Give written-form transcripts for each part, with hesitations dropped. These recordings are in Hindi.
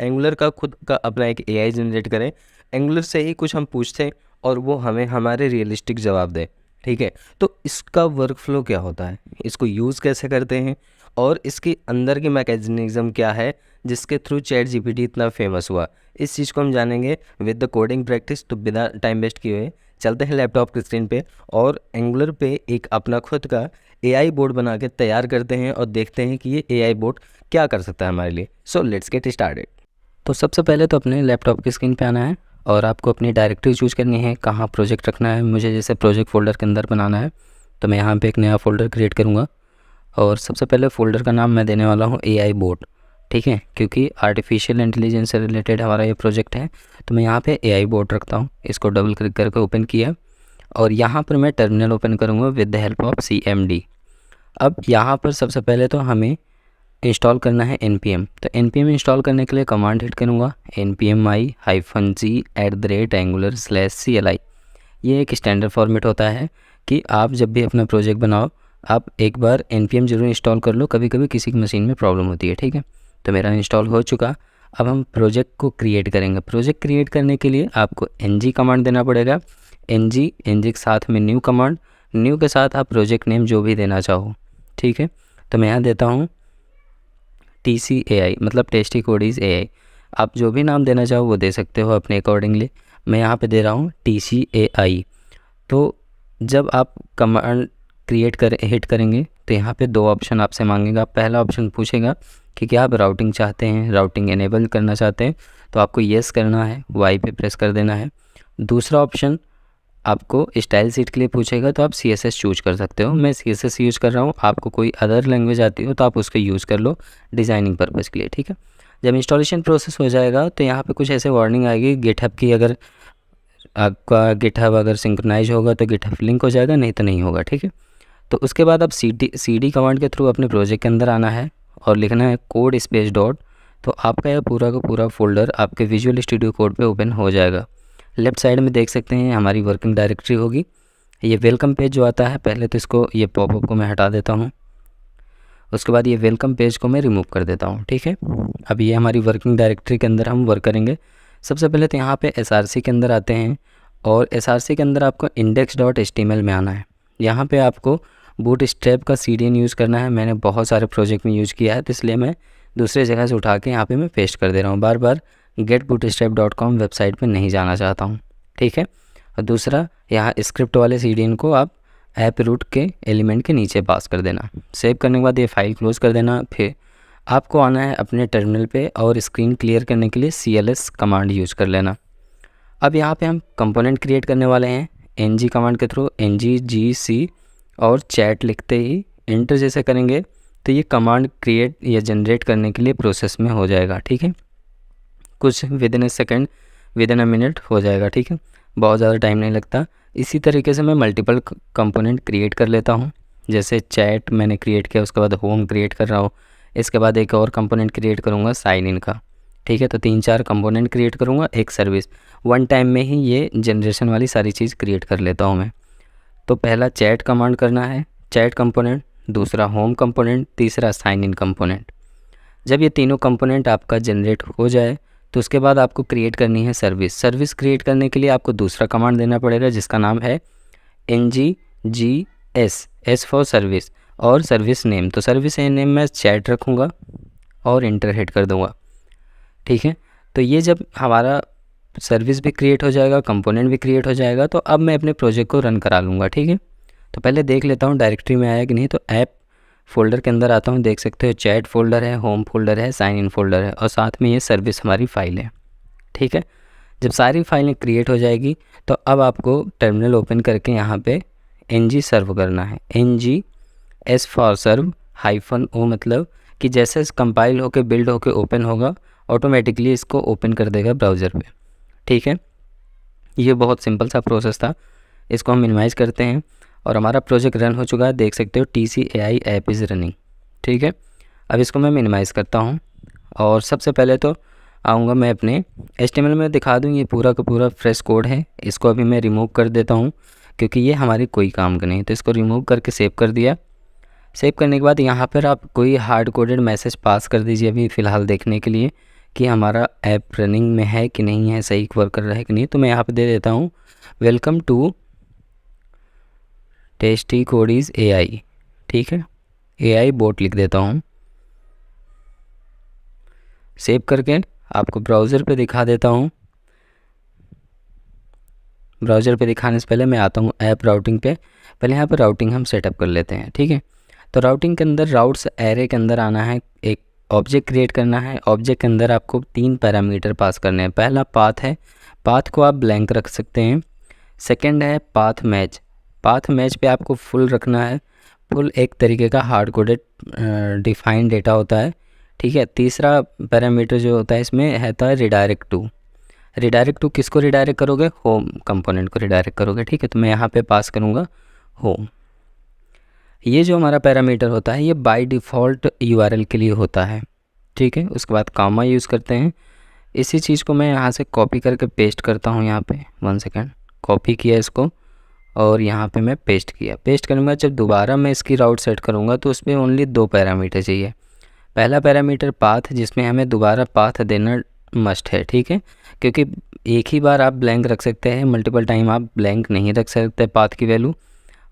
एंगुलर का खुद का अपना एक एआई जनरेट करें, एंगुलर से ही कुछ हम पूछते हैं और वो हमें हमारे रियलिस्टिक जवाब दे। ठीक है, तो इसका वर्क फ्लो क्या होता है, इसको यूज़ कैसे करते हैं और इसके अंदर की मैकेनिज्म क्या है जिसके थ्रू चैट जीपीटी इतना फेमस हुआ, इस चीज़ को हम जानेंगे विद द कोडिंग प्रैक्टिस। तो बिना टाइम वेस्ट किए हुए चलते हैं लैपटॉप की स्क्रीन पे और एंगुलर पे एक अपना खुद का एआई बोर्ड बना के तैयार करते हैं और देखते हैं कि ये एआई बोर्ड क्या कर सकता है हमारे लिए। So let's get started. तो सबसे पहले तो अपने लैपटॉप की स्क्रीन पे आना है और आपको अपनी डायरेक्टरी चूज़ करनी है, कहाँ प्रोजेक्ट रखना है। मुझे जैसे प्रोजेक्ट फ़ोल्डर के अंदर बनाना है तो मैं यहाँ पे एक नया फ़ोल्डर क्रिएट करूँगा और सबसे पहले फ़ोल्डर का नाम मैं देने वाला हूँ एआई बोर्ड। ठीक है, क्योंकि आर्टिफिशियल इंटेलिजेंस से रिलेटेड हमारा ये प्रोजेक्ट है तो मैं यहाँ पे एआई बोर्ड रखता हूँ। इसको डबल क्लिक करके ओपन किया और यहाँ पर मैं टर्मिनल ओपन करूँगा with the help of CMD। अब यहाँ पर सबसे पहले तो हमें इंस्टॉल करना है npm। तो npm इंस्टॉल करने के लिए कमांड हिट करूँगा npm-g@angular/cli। ये एक स्टैंडर्ड फॉर्मेट होता है कि आप जब भी अपना प्रोजेक्ट बनाओ आप एक बार npm ज़रूर इंस्टॉल कर लो, कभी कभी किसी की मशीन में प्रॉब्लम होती है। ठीक है, तो मेरा इंस्टॉल हो चुका। अब हम प्रोजेक्ट को क्रिएट करेंगे। प्रोजेक्ट क्रिएट करने के लिए आपको ng कमांड देना पड़ेगा। ng के साथ में न्यू कमांड, न्यू के साथ आप प्रोजेक्ट नेम जो भी देना चाहो। ठीक है, तो मैं यहाँ देता हूँ TCAI, मतलब टेस्टी कोडीज़ AI। आप जो भी नाम देना चाहो वो दे सकते हो अपने अकॉर्डिंगली। मैं यहाँ पे दे रहा हूँ TCAI। तो जब आप कमांड क्रिएट हिट करेंगे तो यहाँ पे दो ऑप्शन आपसे मांगेगा। पहला ऑप्शन पूछेगा कि क्या आप राउटिंग चाहते हैं, राउटिंग एनेबल करना चाहते हैं, तो आपको येस करना है, वाई पे प्रेस कर देना है। दूसरा ऑप्शन आपको स्टाइल सीट के लिए पूछेगा तो आप CSS चूज कर सकते हो। मैं CSS यूज़ कर रहा हूँ, आपको कोई अदर लैंग्वेज आती हो तो आप उसको यूज़ कर लो डिज़ाइनिंग पर्पज़ के लिए। ठीक है, जब इंस्टॉलेशन प्रोसेस हो जाएगा तो यहाँ पे कुछ ऐसे वार्निंग आएगी गिटहब की। अगर आपका गिटहब अगर सिंक्रोनाइज होगा तो गिटहब लिंक हो जाएगा, नहीं तो नहीं होगा। ठीक है, तो उसके बाद आप CD कमांड के थ्रू अपने प्रोजेक्ट के अंदर आना है और लिखना है कोड स्पेस डॉट। तो आपका यह पूरा का पूरा फोल्डर आपके विजुअल स्टूडियो कोड पे ओपन हो जाएगा। लेफ़्ट साइड में देख सकते हैं हमारी वर्किंग डायरेक्टरी होगी। ये वेलकम पेज जो आता है, पहले तो इसको ये पॉपअप को मैं हटा देता हूँ, उसके बाद ये वेलकम पेज को मैं रिमूव कर देता हूँ। ठीक है, अब ये हमारी वर्किंग डायरेक्टरी के अंदर हम वर्क करेंगे। सबसे पहले तो यहाँ पे SRC के अंदर आते हैं और SRC के अंदर आपको index.html में आना है। यहाँ पे आपको बूटस्ट्रैप का CDN यूज़ करना है। मैंने बहुत सारे प्रोजेक्ट में यूज़ किया है तो इसलिए मैं दूसरे जगह से उठा के यहाँ पे मैं पेस्ट कर दे रहा हूँ। बार बार getbootstrap.com वेबसाइट पे नहीं जाना चाहता हूँ। ठीक है, और दूसरा यहाँ स्क्रिप्ट वाले CDN को आप ऐप रूट के एलिमेंट के नीचे पास कर देना। सेव करने के बाद ये फाइल क्लोज़ कर देना। फिर आपको आना है अपने टर्मिनल पे और स्क्रीन क्लियर करने के लिए CLS कमांड यूज़ कर लेना। अब यहाँ पे हम कंपोनेंट क्रिएट करने वाले हैं ng कमांड के थ्रू। ng और चैट लिखते ही एंटर जैसे करेंगे तो ये कमांड क्रिएट या जनरेट करने के लिए प्रोसेस में हो जाएगा। ठीक है, कुछ within A second, within a minute हो जाएगा। ठीक है, बहुत ज़्यादा टाइम नहीं लगता। इसी तरीके से मैं मल्टीपल कंपोनेंट क्रिएट कर लेता हूँ। जैसे चैट मैंने क्रिएट किया, उसके बाद होम क्रिएट कर रहा हूँ, इसके बाद एक और कंपोनेंट क्रिएट करूँगा साइन इन का। ठीक है, तो 3-4 कंपोनेंट क्रिएट करूँगा, एक सर्विस। वन टाइम में ही ये जनरेशन वाली सारी चीज़ क्रिएट कर लेता हूँ मैं। तो पहला चैट कमांड करना है, चैट कंपोनेंट, दूसरा होम कंपोनेंट, तीसरा साइन इन कंपोनेंट। जब ये तीनों कंपोनेंट आपका जनरेट हो जाए तो उसके बाद आपको क्रिएट करनी है सर्विस। सर्विस क्रिएट करने के लिए आपको दूसरा कमांड देना पड़ेगा जिसका नाम है nggs, S फॉर सर्विस, और सर्विस नेम। तो सर्विस नेम मैं चैट रखूँगा और इंटर हिट कर दूँगा। ठीक है, तो ये जब हमारा सर्विस भी क्रिएट हो जाएगा, कंपोनेंट भी क्रिएट हो जाएगा, तो अब मैं अपने प्रोजेक्ट को रन करा लूँगा। ठीक है, तो पहले देख लेता हूँ डायरेक्टरी में आया कि नहीं। तो ऐप फोल्डर के अंदर आता हूँ, देख सकते हो चैट फोल्डर है, होम फोल्डर है, साइन इन फोल्डर है और साथ में ये सर्विस हमारी फ़ाइल है। ठीक है, जब सारी फाइलें क्रिएट हो जाएगी तो अब आपको टर्मिनल ओपन करके यहाँ पे ng सर्व करना है। ng S for serve -o, मतलब कि जैसे कंपाइल होके बिल्ड होके ओपन होगा ऑटोमेटिकली इसको ओपन कर देगा ब्राउज़र पे। ठीक है, ये बहुत सिंपल सा प्रोसेस था। इसको हम मिनिमाइज़ करते हैं और हमारा प्रोजेक्ट रन हो चुका है, देख सकते हो TCAI ऐप इज़ रनिंग। ठीक है, अब इसको मैं मिनिमाइज़ करता हूँ और सबसे पहले तो आऊँगा मैं अपने HTML में दिखा दूँ। ये पूरा का पूरा फ्रेश कोड है, इसको अभी मैं रिमूव कर देता हूँ क्योंकि ये हमारी कोई काम का नहीं। तो इसको रिमूव करके सेव कर दिया। सेव करने के बाद यहाँ पर आप कोई हार्ड कोडेड मैसेज पास कर दीजिए अभी फ़िलहाल देखने के लिए कि हमारा ऐप रनिंग में है कि नहीं है, सही वर्क कर रहा है कि नहीं। तो मैं यहाँ पे दे देता हूँ welcome to tasty codies AI, ठीक है, AI बोट लिख देता हूँ। सेव करके आपको ब्राउज़र पे दिखा देता हूँ। ब्राउज़र पे दिखाने से पहले मैं आता हूँ ऐप राउटिंग पे। पहले यहाँ पर राउटिंग हम सेटअप कर लेते हैं, ठीक है। तो राउटिंग के अंदर राउट्स एरे के अंदर आना है, एक ऑब्जेक्ट क्रिएट करना है। ऑब्जेक्ट के अंदर आपको 3 पैरामीटर पास करने हैं। पहला पाथ है, पाथ को आप ब्लैंक रख सकते हैं। सेकंड है पाथ मैच, पाथ मैच पे आपको फुल रखना है, फुल एक तरीके का हार्ड कोडेड डिफाइंड डेटा होता है, ठीक है। तीसरा पैरामीटर जो होता है इसमें रहता है रिडायरेक्ट टू। रिडायरेक्ट टू किसको रिडायरेक्ट करोगे? होम कंपोनेंट को रिडायरेक्ट करोगे, ठीक है। तो मैं यहाँ पे पास करूँगा होम। ये जो हमारा पैरामीटर होता है ये बाय डिफ़ॉल्ट URL के लिए होता है, ठीक है। उसके बाद कामा यूज़ करते हैं। इसी चीज़ को मैं यहाँ से कॉपी करके पेस्ट करता हूँ यहाँ पे। 1 सेकेंड, कॉपी किया इसको और यहाँ पे मैं पेस्ट किया। पेस्ट करने के बाद जब दोबारा मैं इसकी राउट सेट करूँगा तो उसमें ओनली 2 पैरामीटर चाहिए। पहला पैरामीटर पाथ, जिसमें हमें दोबारा पाथ देना मस्ट है, ठीक है, क्योंकि एक ही बार आप ब्लैंक रख सकते हैं, मल्टीपल टाइम आप ब्लैंक नहीं रख सकते पाथ की वैल्यू।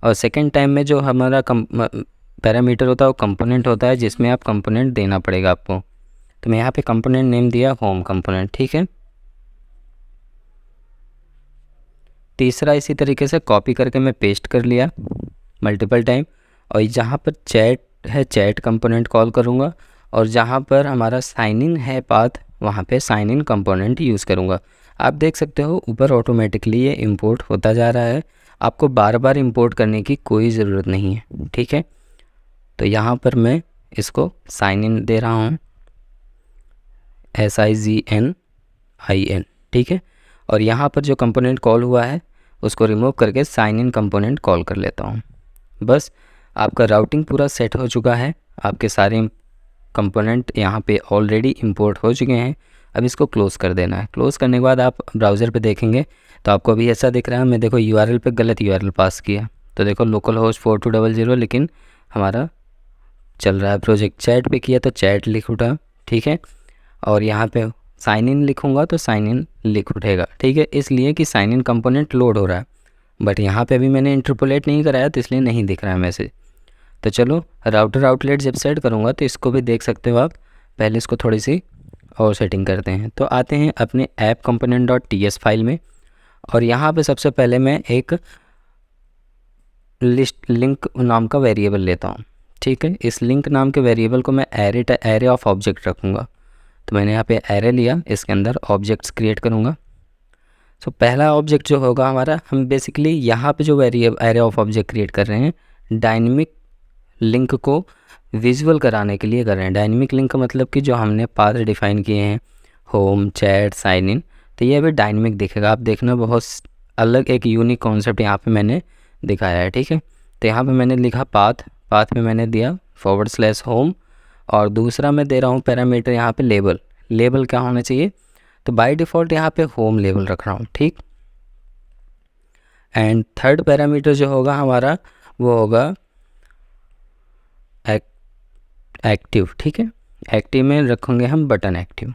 और सेकंड टाइम में जो हमारा पैरामीटर होता है वो कंपोनेंट होता है, जिसमें आप कंपोनेंट देना पड़ेगा आपको। तो मैं यहाँ पे कंपोनेंट नेम दिया होम कंपोनेंट, ठीक है। तीसरा इसी तरीके से कॉपी करके मैं पेस्ट कर लिया मल्टीपल टाइम। और जहाँ पर चैट है चैट कंपोनेंट कॉल करूँगा, और जहाँ पर हमारा साइन इन है पाथ वहाँ पे साइन इन कंपोनेंट यूज़ करूँगा। आप देख सकते हो ऊपर ऑटोमेटिकली ये इंपोर्ट होता जा रहा है, आपको बार बार इंपोर्ट करने की कोई ज़रूरत नहीं है, ठीक है। तो यहाँ पर मैं इसको साइन इन दे रहा हूँ, SIGNIN, ठीक है। और यहाँ पर जो कंपोनेंट कॉल हुआ है उसको रिमूव करके साइन इन कंपोनेंट कॉल कर लेता हूँ। बस आपका राउटिंग पूरा सेट हो चुका है, आपके सारे कंपोनेंट यहाँ पे ऑलरेडी इंपोर्ट हो चुके हैं। अब इसको क्लोज़ कर देना है। क्लोज़ करने के बाद आप ब्राउज़र पे देखेंगे तो आपको अभी ऐसा दिख रहा है, मैं देखो URL पे गलत URL पास किया, तो देखो लोकल होस्ट 4200, लेकिन हमारा चल रहा है प्रोजेक्ट। चैट पे किया तो चैट लिख उठा, ठीक है। और यहाँ पे साइन इन लिखूँगा तो साइन इन लिख उठेगा, ठीक है, इसलिए कि साइन इन कंपोनेंट लोड हो रहा है। बट यहाँ पे अभी मैंने इंटरपोलेट नहीं कराया तो इसलिए नहीं दिख रहा है मैसेज। तो चलो राउटर आउटलेट जब सेट करूँगा तो इसको भी देख सकते हो आप। पहले इसको थोड़ी सी और सेटिंग करते हैं। तो आते हैं अपने ऐप component.ts फाइल में, और यहाँ पे सबसे पहले मैं एक लिस्ट लिंक नाम का वेरिएबल लेता हूँ, ठीक है। इस लिंक नाम के वेरिएबल को मैं एरे ऑफ ऑब्जेक्ट रखूँगा। तो मैंने यहाँ पे एरे लिया, इसके अंदर ऑब्जेक्ट्स क्रिएट करूँगा। सो पहला ऑब्जेक्ट जो होगा हमारा, हम बेसिकली यहाँ पे जो variable array of object create कर रहे हैं डायनेमिक लिंक को विजुअल कराने के लिए कर रहे हैं। डायनेमिक लिंक का मतलब कि जो हमने पाथ डिफाइन किए हैं होम, चैट, साइन इन, तो ये अभी डायनेमिक दिखेगा। आप देखना बहुत अलग एक यूनिक कॉन्सेप्ट यहाँ पे मैंने दिखाया है, ठीक है। तो यहाँ पे मैंने लिखा पाथ, पाथ में मैंने दिया /होम, और दूसरा मैं दे रहा हूँ पैरामीटर यहाँ पे लेबल। लेबल क्या होना चाहिए? तो बाय डिफ़ॉल्ट यहाँ पे होम लेबल रख रहा हूँ, ठीक। एंड थर्ड पैरामीटर जो होगा हमारा वो होगा एक्टिव, ठीक है। एक्टिव में रखेंगे हम बटन एक्टिव।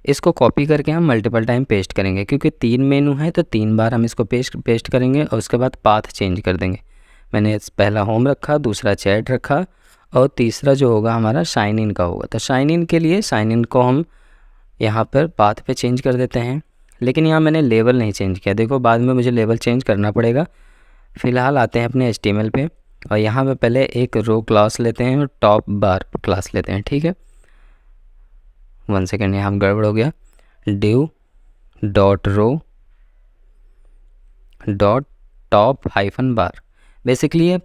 इसको कॉपी करके हम मल्टीपल टाइम पेस्ट करेंगे, क्योंकि 3 मेनू है तो 3 बार हम इसको पेस्ट करेंगे, और उसके बाद पाथ चेंज कर देंगे। मैंने पहला होम रखा, दूसरा चैट रखा, और तीसरा जो होगा हमारा साइन इन का होगा। तो साइन इन के लिए साइन इन को हम यहाँ पर पाथ पे चेंज कर देते हैं, लेकिन यहाँ मैंने लेबल नहीं चेंज किया। देखो बाद में मुझे लेबल चेंज करना पड़ेगा। फ़िलहाल आते हैं अपने HTML पे, और यहाँ पे पहले एक रो क्लास लेते हैं और टॉप बार क्लास लेते हैं, ठीक है। 1 सेकेंड, यहाँ गड़बड़ हो गया। div dot row dot top -bar। Basically ये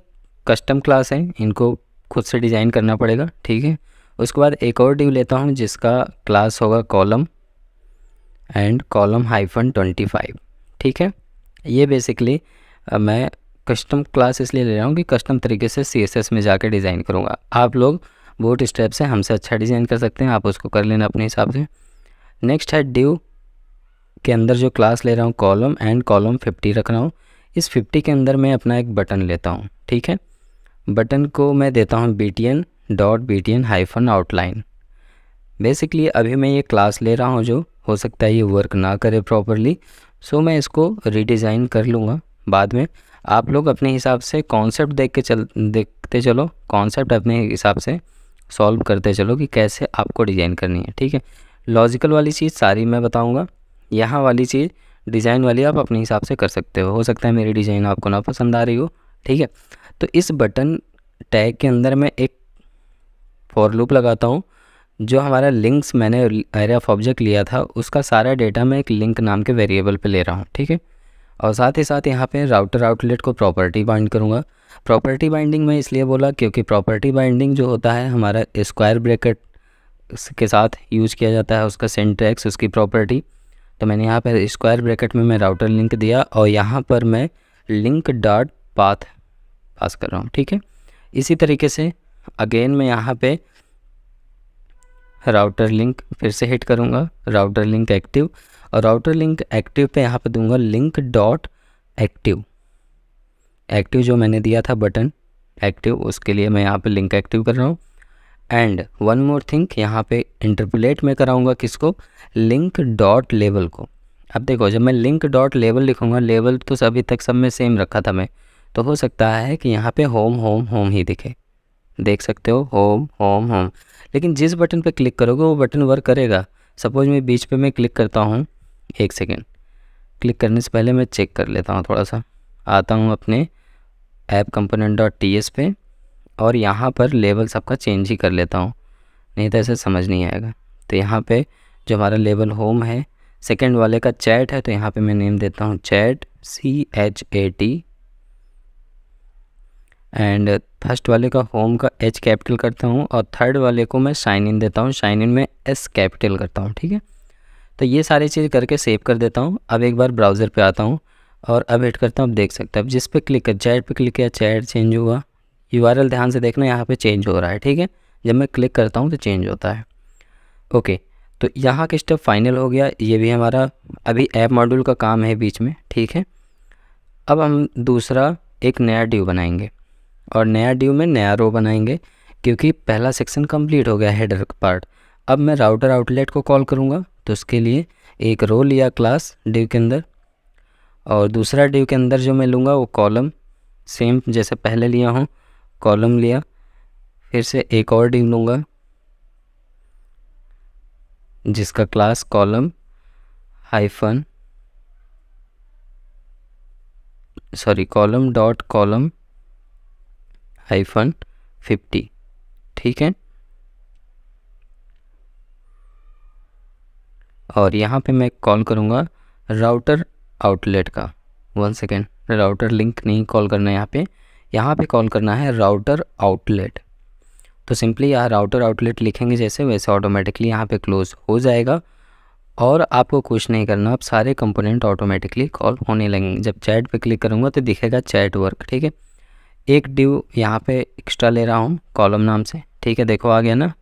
कस्टम क्लास है, इनको खुद से डिज़ाइन करना पड़ेगा, ठीक है। उसके बाद एक और div लेता हूँ जिसका क्लास होगा कॉलम एंड कॉलम -25, ठीक है। ये बेसिकली मैं कस्टम क्लास इसलिए ले रहा हूँ कि कस्टम तरीके से CSS में जाकर डिज़ाइन करूँगा। आप लोग बूट स्ट्रैप से हमसे अच्छा डिज़ाइन कर सकते हैं, आप उसको कर लेना अपने हिसाब से। नेक्स्ट है div के अंदर जो क्लास ले रहा हूँ कॉलम एंड कॉलम 50 रख रहा हूँ। इस 50 के अंदर मैं अपना एक बटन लेता हूँ, ठीक है। बटन को मैं देता हूँ btn.btn-outline। बेसिकली अभी मैं ये क्लास ले रहा हूँ, जो हो सकता है ये वर्क ना करे प्रॉपरली, सो मैं इसको रीडिज़ाइन कर लूँगा बाद में। आप लोग अपने हिसाब से कॉन्सेप्ट देखते चलो, कॉन्सेप्ट अपने हिसाब से सॉल्व करते चलो कि कैसे आपको डिज़ाइन करनी है, ठीक है। लॉजिकल वाली चीज़ सारी मैं बताऊँगा, यहाँ वाली चीज़ डिज़ाइन वाली आप अपने हिसाब से कर सकते हो सकता है मेरी डिज़ाइन आपको ना पसंद आ रही हो, ठीक है। तो इस बटन टैग के अंदर मैं एक फॉर लूप लगाता हूँ। जो हमारा लिंक्स मैंने एरे ऑफ ऑब्जेक्ट लिया था उसका सारा डेटा मैं एक लिंक नाम के वेरिएबल पे ले रहा हूँ, ठीक है। और साथ ही साथ यहाँ पे राउटर आउटलेट को प्रॉपर्टी बाइंड करूँगा। प्रॉपर्टी बाइंडिंग मैं इसलिए बोला क्योंकि प्रॉपर्टी बाइंडिंग जो होता है हमारा स्क्वायर ब्रैकेट के साथ यूज़ किया जाता है, उसका सिंटैक्स, उसकी प्रॉपर्टी। तो मैंने यहाँ पर स्क्वायर ब्रैकेट में मैं राउटर लिंक दिया और यहाँ पर मैं लिंक डॉट पाथ पास कर रहा हूँ, ठीक है। इसी तरीके से अगेन मैं यहाँ पे राउटर लिंक फिर से हिट करूँगा, राउटर लिंक एक्टिव, और राउटर लिंक एक्टिव पे यहाँ पे दूंगा लिंक डॉट एक्टिव। एक्टिव जो मैंने दिया था बटन एक्टिव, उसके लिए मैं यहाँ पे लिंक एक्टिव कर रहा हूँ। एंड वन मोर थिंग, यहाँ पे इंटरपोलेट में कराऊंगा किसको, लिंक डॉट लेवल को। अब देखो जब मैं लिंक डॉट लेवल लिखूँगा, लेवल तो अभी तक सब में सेम रखा था मैं, तो हो सकता है कि यहाँ पे होम होम होम ही दिखे, देख सकते हो होम होम होम। लेकिन जिस बटन पे क्लिक करोगे वो बटन वर्क करेगा। सपोज मैं बीच पे मैं क्लिक करता हूँ, एक सेकेंड, क्लिक करने से पहले मैं चेक कर लेता हूँ, थोड़ा सा आता हूँ अपने ऐप कंपोनेंट डॉट टी पे, और यहाँ पर लेवल सबका चेंज ही कर लेता हूँ, नहीं तो ऐसे समझ नहीं आएगा। तो यहाँ पे जो हमारा लेवल होम है, सेकंड वाले का चैट है, तो यहाँ पे मैं नेम देता हूँ चैट, CHAT, एंड फर्स्ट वाले का होम का H कैपिटल करता हूँ, और थर्ड वाले को मैं साइन इन देता हूँ, साइन इन में S कैपिटल करता हूँ, ठीक है। तो ये सारी चीज़ करके सेव कर देता हूँ। अब एक बार ब्राउज़र पे आता हूँ और अब हिट करता हूँ, देख सकते हैं अब जिस पे क्लिक कर, चैट पे क्लिक किया, चैट चेंज हुआ, URL ध्यान से देखना यहाँ पे चेंज हो रहा है, ठीक है। जब मैं क्लिक करता हूँ तो चेंज होता है, ओके। तो यहाँ का स्टेप फाइनल हो गया, ये भी हमारा अभी ऐप मॉड्यूल का काम है बीच में, ठीक है। अब हम दूसरा एक नया ड्यू बनाएंगे, और नया ड्यू में नया रो बनाएंगे, क्योंकि पहला सेक्शन कंप्लीट हो गया हेडर पार्ट। अब मैं राउटर आउटलेट को कॉल करूँगा, तो उसके लिए एक रो लिया क्लास ड्यू के अंदर, और दूसरा ड्यू के अंदर जो मैं लूँगा वो कॉलम, सेम जैसे पहले लिया हूँ, कॉलम लिया, फिर से एक और ड्यू लूँगा जिसका class column hyphen column dot column hyphen 50, ठीक है। और यहाँ पे मैं कॉल करूँगा राउटर आउटलेट का, वन सेकेंड, राउटर लिंक नहीं कॉल करना है, यहाँ पे कॉल करना है राउटर आउटलेट। तो सिंपली यहाँ राउटर आउटलेट लिखेंगे जैसे, वैसे ऑटोमेटिकली यहाँ पे क्लोज हो जाएगा, और आपको कुछ नहीं करना, अब सारे कंपोनेंट ऑटोमेटिकली कॉल होने लगेंगे। जब चैट पे क्लिक करूँगा तो दिखेगा चैट वर्क, ठीक है। एक ड्यू यहाँ पे एक्स्ट्रा ले रहा हूँ कॉलम नाम से, ठीक है, देखो आ गया ना,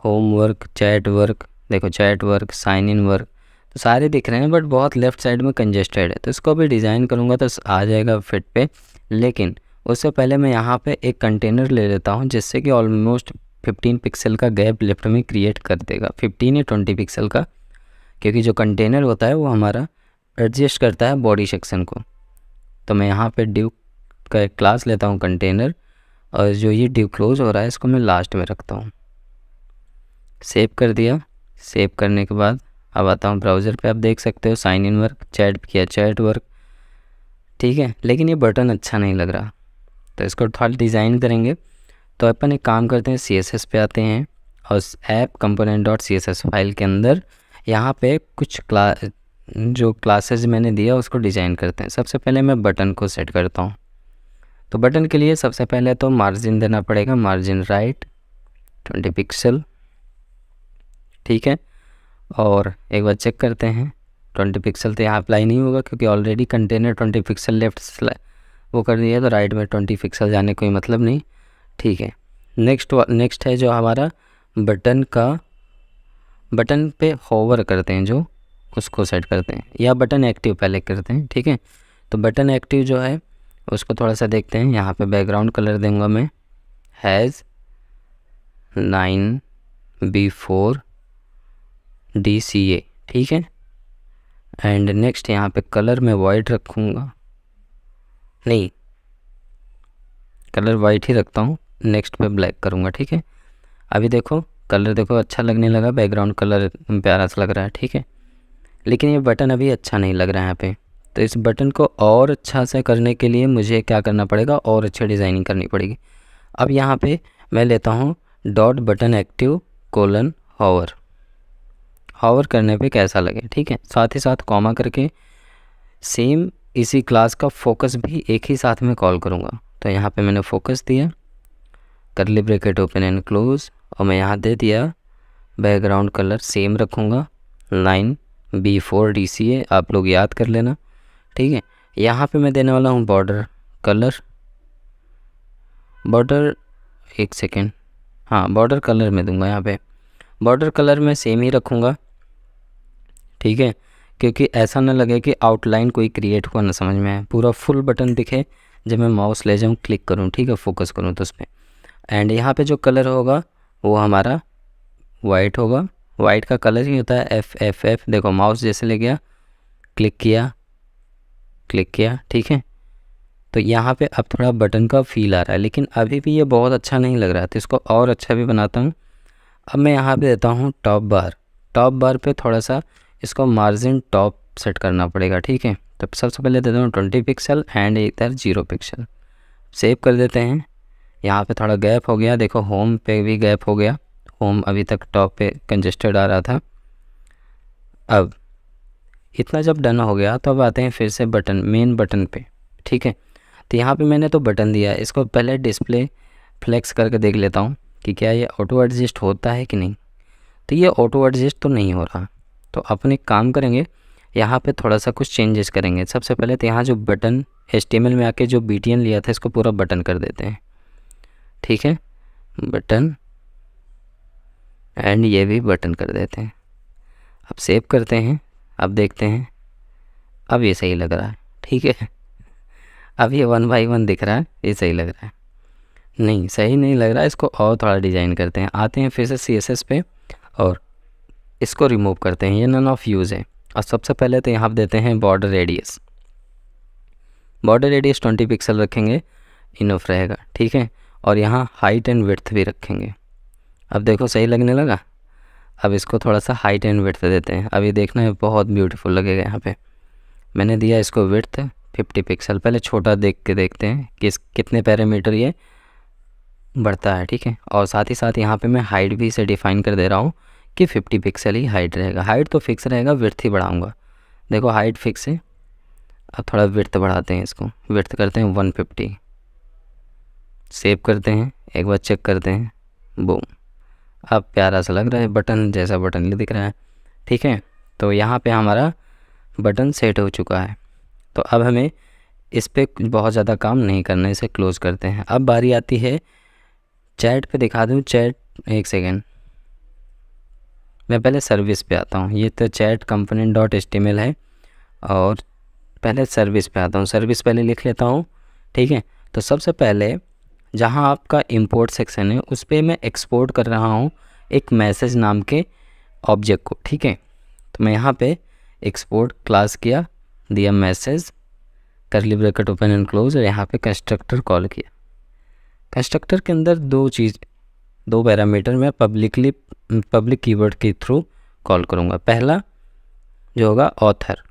होम वर्क, चैट वर्क, देखो chat work, sign in work, तो सारे दिख रहे हैं, बट बहुत लेफ़्ट साइड में कंजेस्टेड है। तो इसको भी डिज़ाइन करूँगा तो आ जाएगा फिट पे, लेकिन उससे पहले मैं यहाँ पे एक कंटेनर ले लेता हूँ, जिससे कि ऑलमोस्ट 15 पिक्सल का गैप लेफ्ट में क्रिएट कर देगा, 15 या 20 पिक्सल का, क्योंकि जो कंटेनर होता है वो हमारा एडजस्ट करता है बॉडी सेक्शन को। तो मैं यहाँ पे ड्यू का एक क्लास लेता हूँ कंटेनर, और जो ये ड्यू क्लोज हो रहा है इसको मैं लास्ट में रखता हूँ। सेव कर दिया, सेव करने के बाद अब आता हूँ ब्राउज़र पे, आप देख सकते हो साइन इन वर्क, चैट किया चैट वर्क, ठीक है। लेकिन ये बटन अच्छा नहीं लग रहा, तो इसको थोड़ा डिज़ाइन करेंगे। तो अपन एक काम करते हैं, CSS पे आते हैं, और app component dot CSS file के अंदर यहाँ पे कुछ जो क्लासेस मैंने दिया उसको डिज़ाइन करते हैं। सबसे पहले मैं बटन को सेट करता हूँ। तो बटन के लिए सबसे पहले तो मार्जिन देना पड़ेगा, मार्जिन राइट 20 पिक्सल, ठीक है। और एक बार चेक करते हैं, 20 पिक्सल तो यहाँ अप्लाई नहीं होगा, क्योंकि ऑलरेडी कंटेनर 20 पिक्सल लेफ्ट वो कर दिया, तो राइट में 20 पिक्सल जाने कोई मतलब नहीं, ठीक है। नेक्स्ट है जो हमारा बटन पे होवर करते हैं, जो उसको सेट करते हैं, या बटन एक्टिव पहले करते हैं, ठीक है। तो बटन एक्टिव जो है उसको थोड़ा सा देखते हैं, यहाँ पे बैकग्राउंड कलर दूंगा मैं हैज़ 9B4 DCA, ठीक है। एंड नेक्स्ट यहाँ पे कलर मैं वाइट रखूँगा, नहीं कलर वाइट ही रखता हूँ, नेक्स्ट पे ब्लैक करूँगा, ठीक है। अभी देखो कलर देखो अच्छा लगने लगा, बैकग्राउंड कलर प्यारा सा लग रहा है, ठीक है। लेकिन ये बटन अभी अच्छा नहीं लग रहा है यहाँ पे, तो इस बटन को और अच्छा से करने के लिए मुझे क्या करना पड़ेगा, और अच्छी डिज़ाइनिंग करनी पड़ेगी। अब यहाँ पे मैं लेता हूँ dot button active colon hover, hover करने पे कैसा लगे, ठीक है। साथ ही साथ कॉमा करके सेम इसी क्लास का फोकस भी एक ही साथ में कॉल करूँगा। तो यहाँ पे मैंने फोकस दिया, करली ब्रैकेट ओपन एंड क्लोज, और मैं यहाँ दे दिया बैकग्राउंड कलर सेम रखूँगा, लाइन B4 DCA, आप लोग याद कर लेना, ठीक है। यहाँ पे मैं देने वाला हूँ बॉर्डर कलर, बॉर्डर एक सेकेंड, हाँ बॉर्डर कलर में दूंगा, यहाँ पे बॉर्डर कलर में सेम ही रखूँगा, ठीक है। क्योंकि ऐसा ना लगे कि आउटलाइन कोई क्रिएट हुआ ना समझ में आए, पूरा फुल बटन दिखे जब मैं माउस ले जाऊँ क्लिक करूँ, ठीक है, फोकस करूँ तो उस पर। एंड यहाँ पे जो कलर होगा वो हमारा वाइट होगा, वाइट का कलर ही होता है FFF, देखो माउस जैसे ले गया, क्लिक किया, ठीक है। तो यहाँ पे अब थोड़ा बटन का फील आ रहा है, लेकिन अभी भी ये बहुत अच्छा नहीं लग रहा है, तो इसको और अच्छा भी बनाता हूँ। अब मैं यहाँ पे देता हूँ टॉप बार पे थोड़ा सा इसको मार्जिन टॉप सेट करना पड़ेगा, ठीक है। तो सबसे पहले देता हूँ 20 पिक्सल एंड इधर 0 पिक्सल, सेव कर देते हैं। यहाँ पे थोड़ा गैप हो गया, देखो होम पे भी गैप हो गया, होम अभी तक टॉप पे कंजेस्टेड आ रहा था। अब इतना जब डन हो गया तो अब आते हैं फिर से बटन, मेन बटन पे, ठीक है। तो यहाँ पे मैंने तो बटन दिया है, इसको पहले डिस्प्ले फ्लेक्स करके देख लेता हूँ कि क्या ये ऑटो एडजस्ट होता है कि नहीं। तो ये ऑटो एडजस्ट तो नहीं हो रहा, तो अपन एक काम करेंगे, यहाँ पे थोड़ा सा कुछ चेंजेस करेंगे। सबसे पहले तो यहाँ जो बटन HTML में आके जो BTN लिया था इसको पूरा बटन कर देते हैं, ठीक है, बटन, एंड ये भी बटन कर देते हैं। अब सेव करते हैं, अब देखते हैं, अब ये सही लग रहा है, ठीक है। अब ये 1 बाई 1 दिख रहा है, ये सही लग रहा है, नहीं सही नहीं लग रहा है, इसको और थोड़ा डिज़ाइन करते हैं। आते हैं फिर से CSS पे और इसको रिमूव करते हैं, ये नन ऑफ यूज़ है। और सबसे पहले तो यहाँ पर देते हैं बॉर्डर रेडियस 20 पिक्सल रखेंगे, इनफ रहेगा, ठीक है। और यहाँ हाइट एंड विड्थ भी रखेंगे। अब देखो सही लगने लगा। अब इसको थोड़ा सा हाइट एंड विड्थ देते हैं, अभी देखना है बहुत ब्यूटीफुल लगेगा। यहाँ पे मैंने दिया इसको विड्थ 50 पिक्सल, पहले छोटा देख के देखते हैं कि कितने पैरामीटर ये बढ़ता है, ठीक है। और साथ ही साथ यहाँ पे मैं हाइट भी इसे डिफ़ाइन कर दे रहा हूँ कि 50 पिक्सल ही हाइट रहेगा, हाइट तो फिक्स रहेगा, विड्थ ही बढ़ाऊँगा। देखो हाइट फिक्स है, अब थोड़ा विड्थ बढ़ाते हैं, इसको विड्थ करते हैं 150, सेव करते हैं, एक बार चेक करते हैं, बूम, अब प्यारा सा लग रहा है, बटन जैसा बटन दिख रहा है, ठीक है। तो यहाँ पे हमारा बटन सेट हो चुका है। तो अब हमें इस पर बहुत ज़्यादा काम नहीं करना, इसे क्लोज़ करते हैं। अब बारी आती है चैट पे, दिखा दूँ चैट, एक सेकेंड, मैं पहले सर्विस पे आता हूँ। ये तो चैट कंपोनेंट .html है, और पहले सर्विस पे आता हूँ, सर्विस पहले लिख लेता हूँ, ठीक है। तो सबसे पहले जहाँ आपका इंपोर्ट सेक्शन है उस पर मैं एक्सपोर्ट कर रहा हूँ एक मैसेज नाम के ऑब्जेक्ट को, ठीक है। तो मैं यहाँ पे एक्सपोर्ट क्लास किया, दिया मैसेज, करली ब्रैकेट ओपन एंड क्लोज, और यहाँ पे कंस्ट्रक्टर कॉल किया। कंस्ट्रक्टर के अंदर दो पैरामीटर मैं पब्लिक कीवर्ड के थ्रू कॉल करूँगा। पहला जो होगा ऑथर,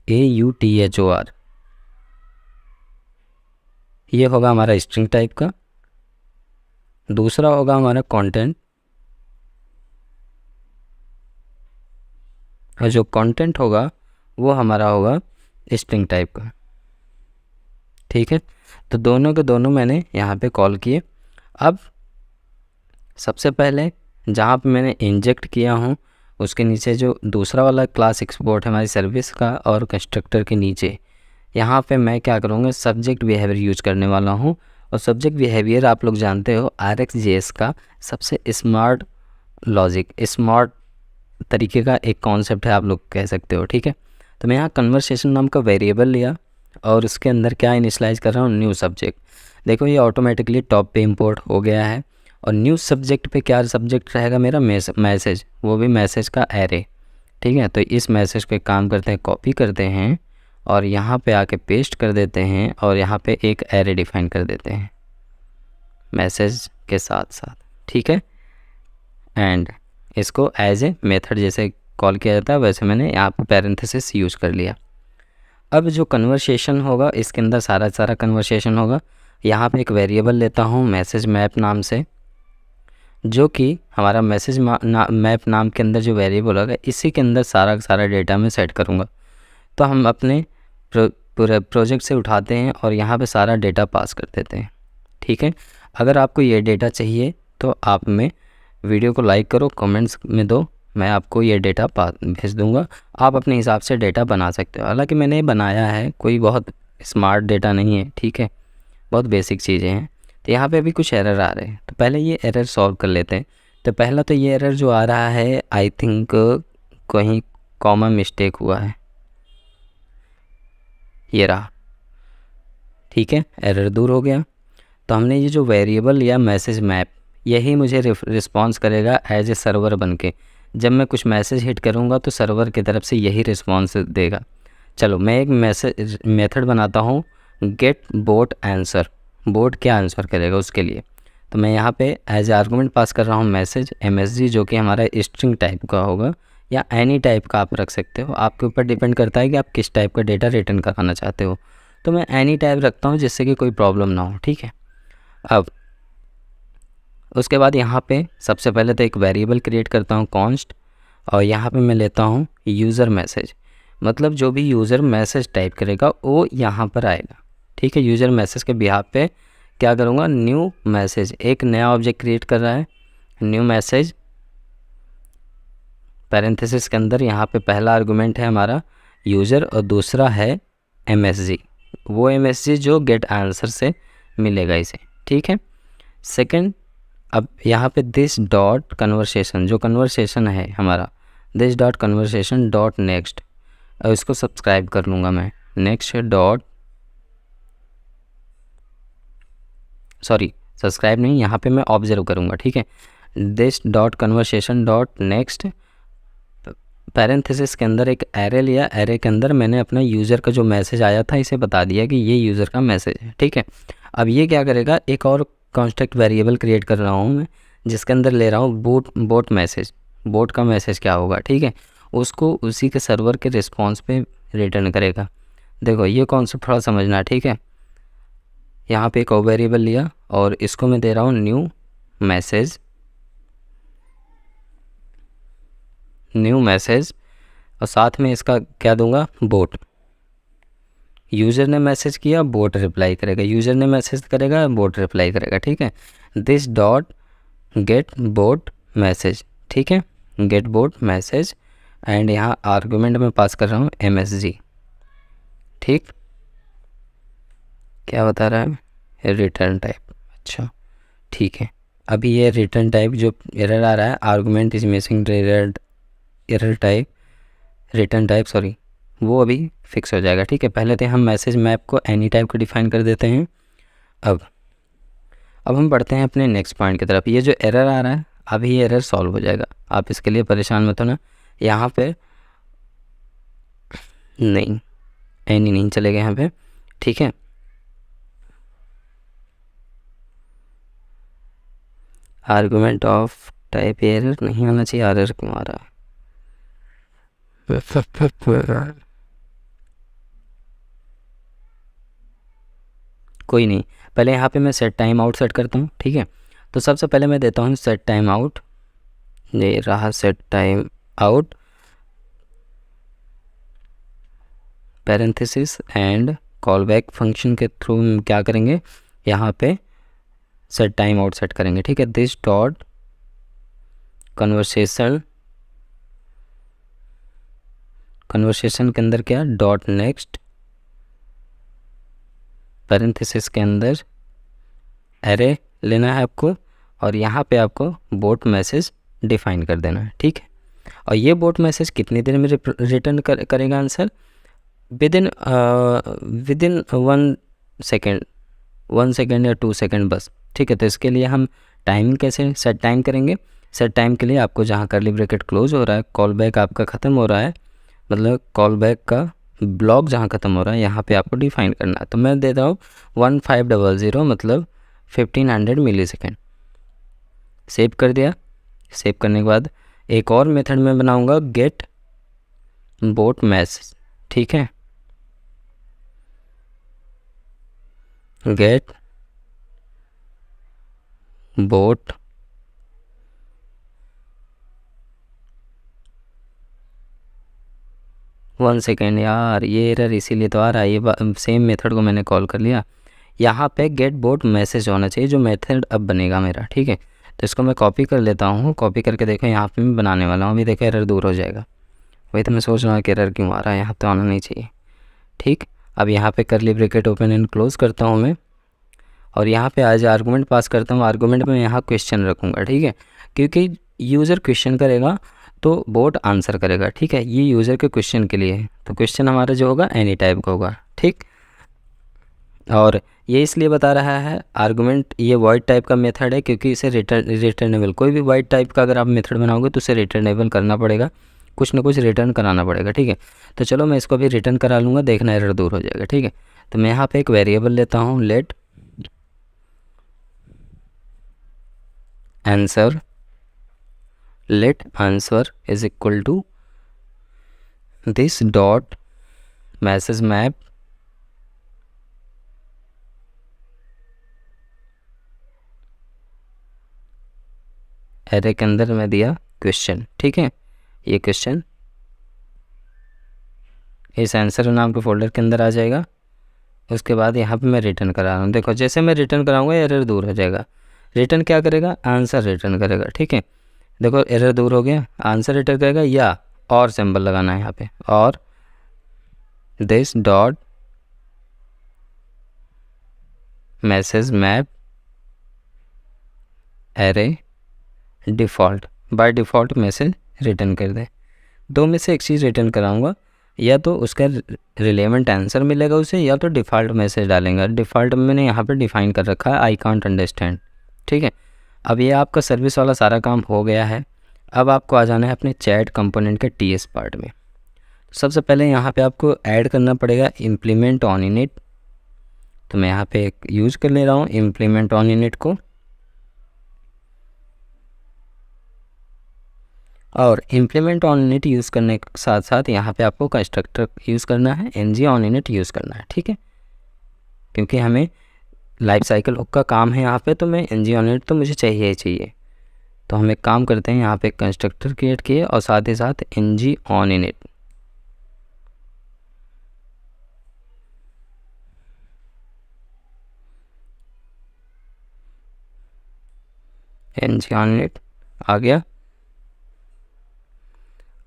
AUTHOR, ये होगा हमारा स्ट्रिंग टाइप का। दूसरा होगा हमारा कंटेंट, और जो कंटेंट होगा वो हमारा होगा स्ट्रिंग टाइप का, ठीक है। तो दोनों के दोनों मैंने यहाँ पे कॉल किए। अब सबसे पहले जहाँ पे मैंने इंजेक्ट किया हूँ उसके नीचे जो दूसरा वाला क्लास एक्सपोर्ट है हमारी सर्विस का, और कंस्ट्रक्टर के नीचे यहाँ पे मैं क्या करूँगा, सब्जेक्ट बिहेवियर यूज करने वाला हूँ। और सब्जेक्ट बिहेवियर आप लोग जानते हो RxJS का सबसे स्मार्ट लॉजिक, स्मार्ट तरीके का एक कॉन्सेप्ट है, आप लोग कह सकते हो, ठीक है। तो मैं यहाँ कन्वर्सेशन नाम का वेरिएबल लिया और उसके अंदर क्या इनिशलाइज कर रहा हूँ, न्यू सब्जेक्ट। देखो ये ऑटोमेटिकली टॉप पे इंपोर्ट हो गया है, और न्यू सब्जेक्ट पे क्या सब्जेक्ट रहेगा मेरा, मैसेज, वो भी मैसेज का एरे। ठीक है, तो इस मैसेज पे काम करते हैं, कॉपी करते हैं और यहाँ पे आके पेस्ट कर देते हैं और यहाँ पे एक एरे डिफाइन कर देते हैं मैसेज के साथ साथ। ठीक है, एंड इसको एज ए मेथड जैसे कॉल किया जाता है वैसे मैंने यहाँ पे पैरेंथेसिस यूज़ कर लिया। अब जो कन्वर्सेशन होगा इसके अंदर सारा कन्वर्सेशन होगा। यहाँ पे एक वेरिएबल लेता हूँ मैसेज मैप नाम से, जो कि हमारा मैसेज मैप नाम के अंदर जो वेरिएबल होगा इसी के अंदर सारा डेटा मैं सेट करूँगा। तो हम अपने पूरे प्रोजेक्ट से उठाते हैं और यहाँ पे सारा डेटा पास कर देते हैं। ठीक है, अगर आपको ये डेटा चाहिए तो आप में वीडियो को लाइक करो, कमेंट्स में दो, मैं आपको ये डेटा भेज दूँगा। आप अपने हिसाब से डेटा बना सकते हो। हालांकि मैंने बनाया है, कोई बहुत स्मार्ट डेटा नहीं है। ठीक है, बहुत बेसिक चीज़ें हैं। तो यहाँ पे अभी कुछ एरर आ रहे हैं, तो पहले ये एरर सॉल्व कर लेते हैं। तो पहला तो ये एरर जो आ रहा है, आई थिंक कहीं कॉमा मिस्टेक हुआ है, ये रहा। ठीक है, एरर दूर हो गया। तो हमने ये जो वेरिएबल लिया मैसेज मैप, यही मुझे रिस्पॉन्स करेगा एज ए सर्वर बन के। जब मैं कुछ मैसेज हिट करूँगा तो सर्वर की तरफ से यही रिस्पॉन्स देगा। चलो मैं एक मेथड बनाता हूँ, गेट बोट आंसर। बोट क्या आंसर करेगा उसके लिए, तो मैं यहाँ पे एज आर्गूमेंट पास कर रहा हूँ मैसेज MSG, जो कि हमारा स्ट्रिंग टाइप का होगा या एनी टाइप का आप रख सकते हो, आपके ऊपर डिपेंड करता है कि आप किस टाइप का डेटा रिटर्न कराना चाहते हो। तो मैं एनी टाइप रखता हूँ जिससे कि कोई प्रॉब्लम ना हो। ठीक है, अब उसके बाद यहाँ पे सबसे पहले तो एक वेरिएबल क्रिएट करता हूँ कॉन्स्ट, और यहाँ पे मैं लेता हूँ यूज़र मैसेज, मतलब जो भी यूज़र मैसेज टाइप करेगा वो यहाँ पर आएगा। ठीक है, यूज़र मैसेज के बिहाफ पे क्या करूँगा, न्यू मैसेज, एक नया ऑब्जेक्ट क्रिएट कर रहा है, न्यू मैसेज पैरेंथेसिस के अंदर यहाँ पे पहला आर्गुमेंट है हमारा यूज़र और दूसरा है MSG, वो MSG जो गेट आंसर से मिलेगा इसे। ठीक है, सेकंड, अब यहाँ पे दिस डॉट कन्वर्सेशन, जो कन्वर्सेशन है हमारा, this dot conversation dot next, और इसको सब्सक्राइब कर लूँगा मैं, नेक्स्ट डॉट, सॉरी सब्सक्राइब नहीं, यहाँ पे मैं ऑब्जर्व करूँगा। ठीक है, this dot conversation dot next, parenthesis के अंदर एक एरे लिया, एरे के अंदर मैंने अपना यूज़र का जो मैसेज आया था इसे बता दिया कि ये यूज़र का मैसेज है। ठीक है, अब ये क्या करेगा, एक और कॉन्स्ट्रक्ट वेरिएबल क्रिएट कर रहा हूँ मैं, जिसके अंदर ले रहा हूँ बोट मैसेज। बोट का मैसेज क्या होगा, ठीक है, उसको उसी के सर्वर के रिस्पॉन्स पे रिटर्न करेगा। देखो ये कॉन्सेप्ट थोड़ा समझना, ठीक है। यहाँ पे एक और वेरिएबल लिया और इसको मैं दे रहा हूँ न्यू मैसेज और साथ में इसका क्या दूंगा, बोट। यूज़र ने मैसेज किया, बोट रिप्लाई करेगा, यूज़र ने मैसेज करेगा, बोट रिप्लाई करेगा। ठीक है, this dot gate bot message, ठीक है, गेट बोट मैसेज, एंड यहाँ आर्गुमेंट में पास कर रहा हूँ MSG। ठीक, क्या बता रहा है, रिटर्न टाइप। अच्छा ठीक है, अभी ये रिटर्न टाइप जो एरर आ रहा है, argument is missing error type, return type sorry, वो अभी फिक्स हो जाएगा। ठीक है, पहले तो हम मैसेज मैप को एनी टाइप को डिफाइन कर देते हैं। अब हम बढ़ते हैं अपने नेक्स्ट पॉइंट की तरफ। ये जो एरर आ रहा है अभी ये एरर सॉल्व हो जाएगा, आप इसके लिए परेशान मत होना। यहाँ पे नहीं, एनी नहीं चलेगा यहाँ पे, ठीक है। आर्गुमेंट ऑफ टाइप एरर नहीं आना चाहिए, एरर क्यों आ रहा है, कोई नहीं, पहले यहाँ पे मैं सेट टाइम आउट सेट करता हूँ। ठीक है, तो सबसे पहले मैं देता हूँ सेट टाइम आउट, ये रहा set time out parenthesis and call back function के थ्रू क्या करेंगे, यहाँ पे सेट टाइम आउट सेट करेंगे। ठीक है, दिस डॉट कन्वर्सेशन के अंदर क्या, डॉट नेक्स्ट पैरेंथेसिस के अंदर एरे लेना है आपको और यहाँ पे आपको बोट मैसेज डिफाइन कर देना है। ठीक है, और ये बोट मैसेज कितनी देर में रिटर्न करेगा आंसर, विद इन 1 सेकेंड या 2 सेकेंड बस। ठीक है, तो इसके लिए हम टाइम कैसे सेट टाइम करेंगे, सेट टाइम के लिए आपको जहाँ करली ब्रैकेट क्लोज हो रहा है, कॉल बैक आपका ख़त्म हो रहा है, मतलब कॉल बैक का ब्लॉक जहाँ ख़त्म हो रहा है यहाँ पे आपको डिफाइन करना है। तो मैं देता हूँ 1500 मतलब 1500 मिली सेकेंड। सेव कर दिया। सेव करने के बाद एक और मेथड में बनाऊंगा गेट बोट मैसेज, ठीक है, गेट बोट वन सेकेंड यार, ये एरर इसीलिए तो आ रहा है, ये सेम मेथड को मैंने कॉल कर लिया। यहाँ पे गेट बोट मैसेज होना चाहिए जो मेथड अब बनेगा मेरा, ठीक है। तो इसको मैं कॉपी कर लेता हूँ, कॉपी करके देखो यहाँ पे मैं बनाने वाला हूँ, अभी देखो एरर दूर हो जाएगा। वही तो मैं सोच रहा हूँ कि एरर क्यों आ रहा है, यहाँ तो आना नहीं चाहिए, ठीक। अब यहाँ पे करली ब्रैकेट ओपन एंड क्लोज करता हूँ मैं, और यहाँ पे आज आर्गूमेंट पास करता हूँ। आर्गूमेंट में यहाँ क्वेश्चन रखूँगा, ठीक है, क्योंकि यूज़र क्वेश्चन करेगा तो बोट आंसर करेगा, ठीक है। ये यूज़र के क्वेश्चन के लिए है, तो क्वेश्चन हमारा जो होगा एनी टाइप का होगा, ठीक। और ये इसलिए बता रहा है आर्गुमेंट, ये वॉइड टाइप का मेथड है क्योंकि इसे रिटर्नेबल, कोई भी वॉइड टाइप का अगर आप मेथड बनाओगे तो उसे रिटर्नेबल करना पड़ेगा, कुछ ना कुछ रिटर्न कराना पड़ेगा, ठीक है। तो चलो मैं इसको भी रिटर्न करा लूँगा, देखना एरर दूर हो जाएगा, ठीक है। तो मैं यहाँ पे एक वेरिएबल लेता हूँ, let answer, let answer is equal to this dot message map array के अंदर मैं दिया क्वेश्चन, ठीक है। ये क्वेश्चन इस आंसर नाम के फोल्डर के अंदर आ जाएगा। उसके बाद यहाँ पे मैं रिटर्न करा रहा हूँ, देखो जैसे मैं रिटर्न कराऊंगा एरर दूर हो जाएगा। रिटर्न क्या करेगा, आंसर रिटर्न करेगा, ठीक है। देखो एरर दूर हो गया, आंसर रिटर्न करेगा, या और सिंबल लगाना है यहाँ पे, और this dot message map array default, by default message return कर दे। दो में से एक चीज़ रिटर्न कराऊंगा, या तो उसका रिलेवेंट आंसर मिलेगा उसे, या तो डिफ़ॉल्ट मैसेज डालेंगे। डिफ़ॉल्ट मैंने यहाँ पे डिफ़ाइन कर रखा है आई कांट अंडरस्टैंड, ठीक है। अब ये आपका सर्विस वाला सारा काम हो गया है। अब आपको आ जाना है अपने चैट कंपोनेंट के टीएस पार्ट में। सबसे पहले यहाँ पे आपको ऐड करना पड़ेगा इम्प्लीमेंट ऑन इनिट। तो मैं यहाँ पे एक यूज़ कर ले रहा हूँ इम्प्लीमेंट ऑन इनिट को, और इम्प्लीमेंट ऑन इनिट यूज़ करने के साथ साथ यहाँ पे आपको कंस्ट्रक्टर यूज़ करना है, ng ऑन इनिट यूज़ करना है, ठीक है। क्योंकि हमें लाइफ साइकिल हुक का काम है यहाँ पे, तो मैं ng ऑन इनिट तो मुझे चाहिए ही चाहिए। तो हम एक काम करते हैं, यहाँ पे कंस्ट्रक्टर क्रिएट किए और साथ ही साथ ng on init, ng on init आ गया।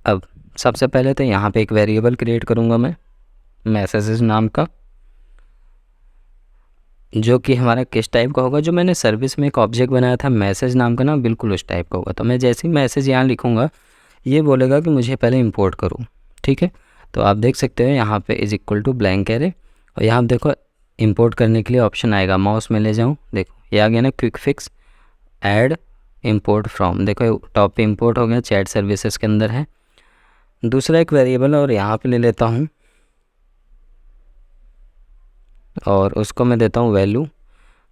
अब सबसे पहले तो यहाँ पे एक वेरिएबल क्रिएट करूँगा मैं मैसेजेस नाम का, जो कि हमारा किस टाइप का होगा, जो मैंने सर्विस में एक ऑब्जेक्ट बनाया था मैसेज नाम का ना, बिल्कुल उस टाइप का होगा। तो मैं जैसे ही मैसेज यहाँ लिखूँगा ये बोलेगा कि मुझे पहले इंपोर्ट करूँ, ठीक है। तो आप देख सकते हो यहाँ पे is equal to blank array, और यहाँ देखो इंपोर्ट करने के लिए ऑप्शन आएगा, माउस में ले जाऊँ, देखो ये आ गया ना, quick fix add import from, देखो टॉप पे इंपोर्ट हो गया, चैट सर्विसेज के अंदर है। दूसरा एक वेरिएबल और यहाँ पे ले लेता हूँ, और उसको मैं देता हूँ वैल्यू।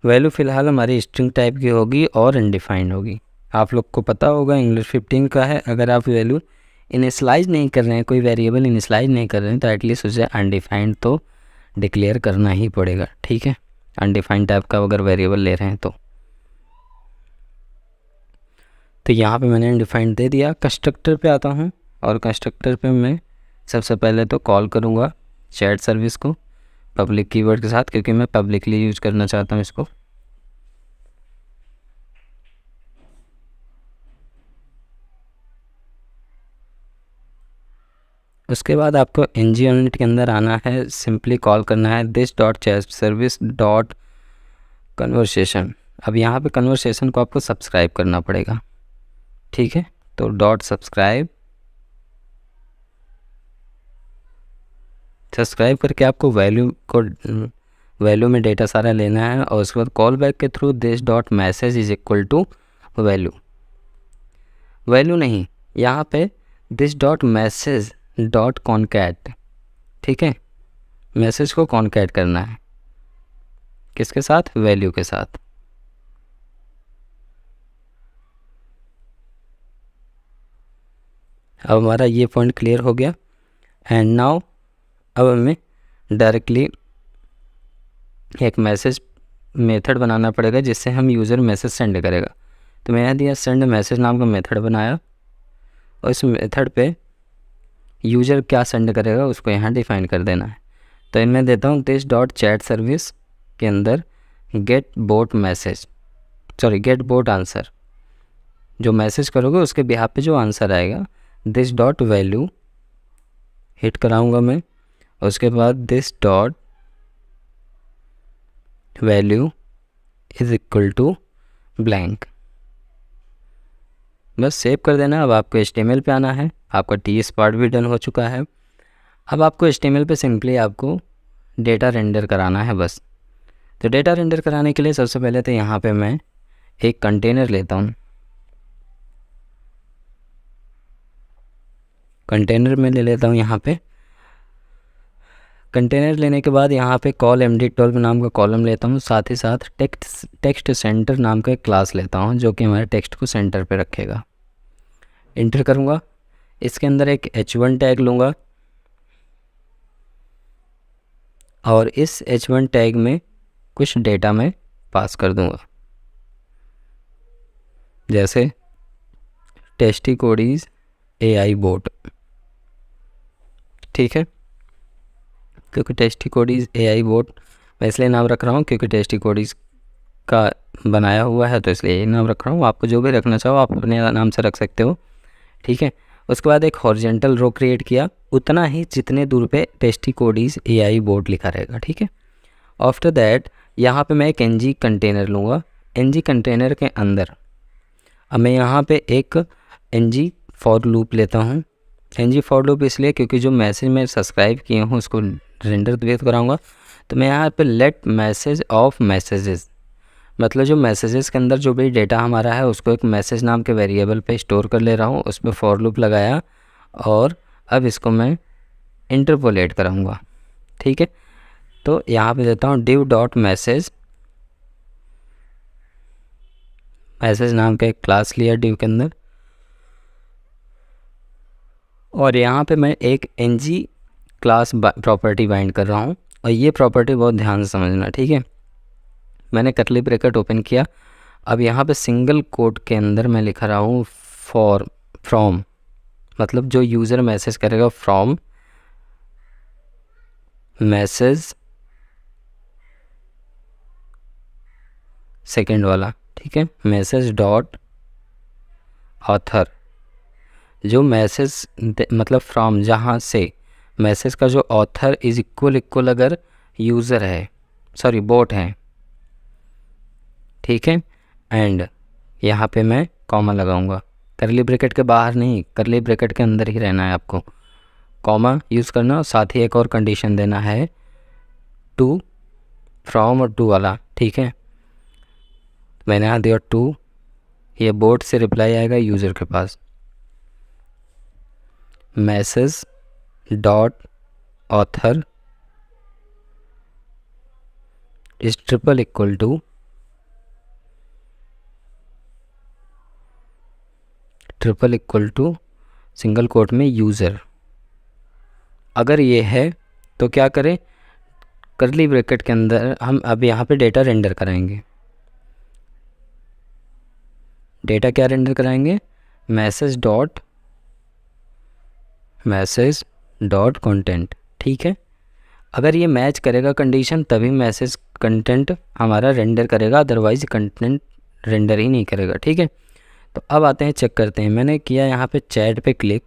वैल्यू फ़िलहाल हमारी स्ट्रिंग टाइप की होगी और अनडिफाइंड होगी। आप लोग को पता होगा इंग्लिश 15 का है, अगर आप वैल्यू इनिशलाइज नहीं कर रहे हैं, कोई वेरिएबल इनिशलाइज नहीं कर रहे हैं, तो एटलीस्ट उसे अनडिफाइंड तो डिक्लेयर करना ही पड़ेगा, ठीक है। अनडिफाइंड टाइप का अगर वेरिएबल ले रहे हैं तो यहाँ पे मैंने अनडिफाइंड दे दिया। कंस्ट्रक्टर पे आता हूँ, और कंस्ट्रक्टर पे मैं सबसे पहले तो कॉल करूँगा चैट सर्विस को पब्लिक कीवर्ड के साथ, क्योंकि मैं पब्लिकली यूज करना चाहता हूँ इसको। उसके बाद आपको ng यूनिट के अंदर आना है, सिंपली कॉल करना है this dot chat service dot conversation. अब यहाँ पे कन्वर्सेशन को आपको सब्सक्राइब करना पड़ेगा, ठीक है। तो डॉट सब्सक्राइब करके आपको वैल्यू को वैल्यू में डेटा सारा लेना है और उसके बाद कॉल बैक के through this dot message is equal to value, value नहीं, यहाँ पे this dot message dot concat, ठीक है, मैसेज को कॉन्कैट करना है किसके साथ, वैल्यू के साथ। अब हमारा ये पॉइंट क्लियर हो गया। एंड नाउ अब हमें डायरेक्टली एक मैसेज मेथड बनाना पड़ेगा जिससे हम यूज़र मैसेज सेंड करेगा। तो मैंने दिया सेंड मैसेज नाम का मेथड बनाया और इस मेथड पे यूज़र क्या सेंड करेगा उसको यहाँ डिफाइन कर देना है। तो इनमें देता हूँ दिस डॉट चैट सर्विस के अंदर get bot message, sorry get bot answer, जो मैसेज करोगे उसके बिहाफ पे जो आंसर आएगा, दिस डॉट वैल्यू हिट कराऊंगा मैं, उसके बाद this dot value is equal to blank, बस सेव कर देना। अब आपको HTML पे आना है, आपका TS पार्ट भी डन हो चुका है। अब आपको HTML पे सिंपली आपको डेटा रेंडर कराना है बस। तो डेटा रेंडर कराने के लिए सबसे पहले तो यहाँ पे मैं एक कंटेनर लेता हूँ, कंटेनर में ले लेता हूँ यहाँ पे। कंटेनर लेने के बाद यहाँ पे कॉल MD12 नाम का कॉलम लेता हूँ, साथ ही साथ टेक्स्ट सेंटर नाम का एक क्लास लेता हूँ जो कि हमारे टेक्स्ट को सेंटर पे रखेगा। इंटर करूँगा, इसके अंदर एक H1 टैग लूँगा और इस H1 टैग में कुछ डेटा मैं पास कर दूँगा, जैसे टेस्टिकोडीज AI बोट, ठीक है, क्योंकि टेस्टिकोडीज AI बोट मैं इसलिए नाम रख रहा हूँ क्योंकि टेस्टिकोडीज का बनाया हुआ है तो इसलिए ये नाम रख रहा हूँ। आपको जो भी रखना चाहो आप अपने नाम से रख सकते हो, ठीक है। उसके बाद एक हॉरिजॉन्टल रो क्रिएट किया, उतना ही जितने दूर पे टेस्टिकोडीज AI बोट लिखा रहेगा, ठीक है। आफ्टर दैट यहाँ पे मैं एक NG कंटेनर लूँगा, NG कंटेनर के अंदर अब मैं यहाँ पे एक NG फॉर लूप लेता हूँ। NG फॉर लूप इसलिए क्योंकि जो मैसेज मैं सब्सक्राइब किए हूँ उसको रेंडर वेट कराऊंगा। तो मैं यहाँ पे लेट मैसेज ऑफ मैसेजेस, मतलब जो मैसेजेस के अंदर जो भी डेटा हमारा है उसको एक मैसेज नाम के वेरिएबल पे स्टोर कर ले रहा हूँ, उस पर फॉर लूप लगाया और अब इसको मैं इंटरपोलेट कराऊंगा, ठीक है। तो यहाँ पे देता हूँ div डॉट मैसेज, मैसेज नाम का एक क्लास लिया div के अंदर और यहाँ पे मैं एक NG क्लास प्रॉपर्टी बाइंड कर रहा हूँ और ये प्रॉपर्टी बहुत ध्यान से समझना, ठीक है। मैंने कर्ली ब्रैकेट ओपन किया, अब यहाँ पे सिंगल कोट के अंदर मैं लिख रहा हूँ फ्रॉम, मतलब जो यूज़र मैसेज करेगा फ्रॉम मैसेज सेकेंड वाला, ठीक है, मैसेज डॉट ऑथर, जो मैसेज मतलब फ्रॉम जहाँ से मैसेज का जो ऑथर इज इक्वल अगर यूज़र है, सॉरी बोट है, ठीक है। एंड यहाँ पे मैं कॉमा लगाऊंगा, करली ब्रैकेट के बाहर नहीं, करली ब्रैकेट के अंदर ही रहना है आपको, कॉमा यूज़ करना और साथ ही एक और कंडीशन देना है टू, फ्रॉम और टू वाला, ठीक है। मैंने यहाँ दिया टू, ये बोट से रिप्लाई आएगा यूज़र के पास, message dot author is triple equal to single quote में यूज़र। अगर ये है तो क्या करें, करली ब्रैकेट के अंदर हम अब यहाँ पे डेटा रेंडर कराएंगे। डेटा क्या रेंडर कराएंगे, मैसेज डॉट कंटेंट, ठीक है। अगर ये मैच करेगा कंडीशन तभी मैसेज कंटेंट हमारा रेंडर करेगा, अदरवाइज कंटेंट रेंडर ही नहीं करेगा, ठीक है। तो अब आते हैं चेक करते हैं। मैंने किया यहाँ पे चैट पे क्लिक,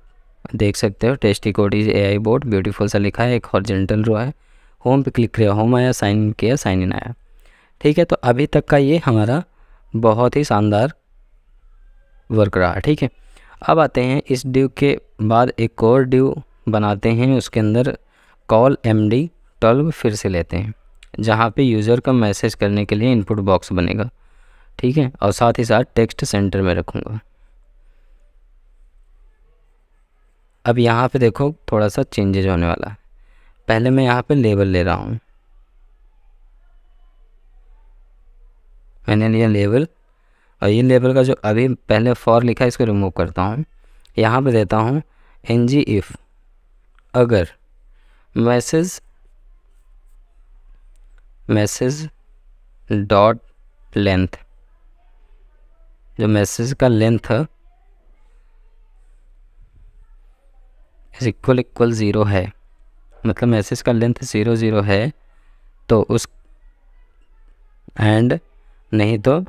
देख सकते हो टेस्टिकोडीज AI बोट ब्यूटीफुल सा लिखा है, एक हॉरिजॉन्टल रो है। होम पे क्लिक किया, होम आया, साइन इन किया, साइन इन आया, ठीक है। तो अभी तक का ये हमारा बहुत ही शानदार वर्क रहा, ठीक है। अब आते हैं इस डिव के बाद एक और डिव बनाते हैं, उसके अंदर कॉल MD12 फिर से लेते हैं। जहाँ पे यूज़र का मैसेज करने के लिए इनपुट बॉक्स बनेगा, ठीक है। और साथ ही साथ टेक्स्ट सेंटर में रखूँगा। अब यहाँ पे देखो थोड़ा सा चेंजेज होने वाला है। पहले मैं यहाँ पे लेबल ले रहा हूँ, मैंने लिया लेबल, और ये लेबल का जो अभी पहले फॉर लिखा है इसको रिमूव करता हूँ। यहाँ पे देता हूँ ng इफ़ अगर मैसेज डॉट लेंथ, जो मैसेज का लेंथ इक्वल 0 है, मतलब मैसेज का लेंथ 0 है, तो उस एंड नहीं तो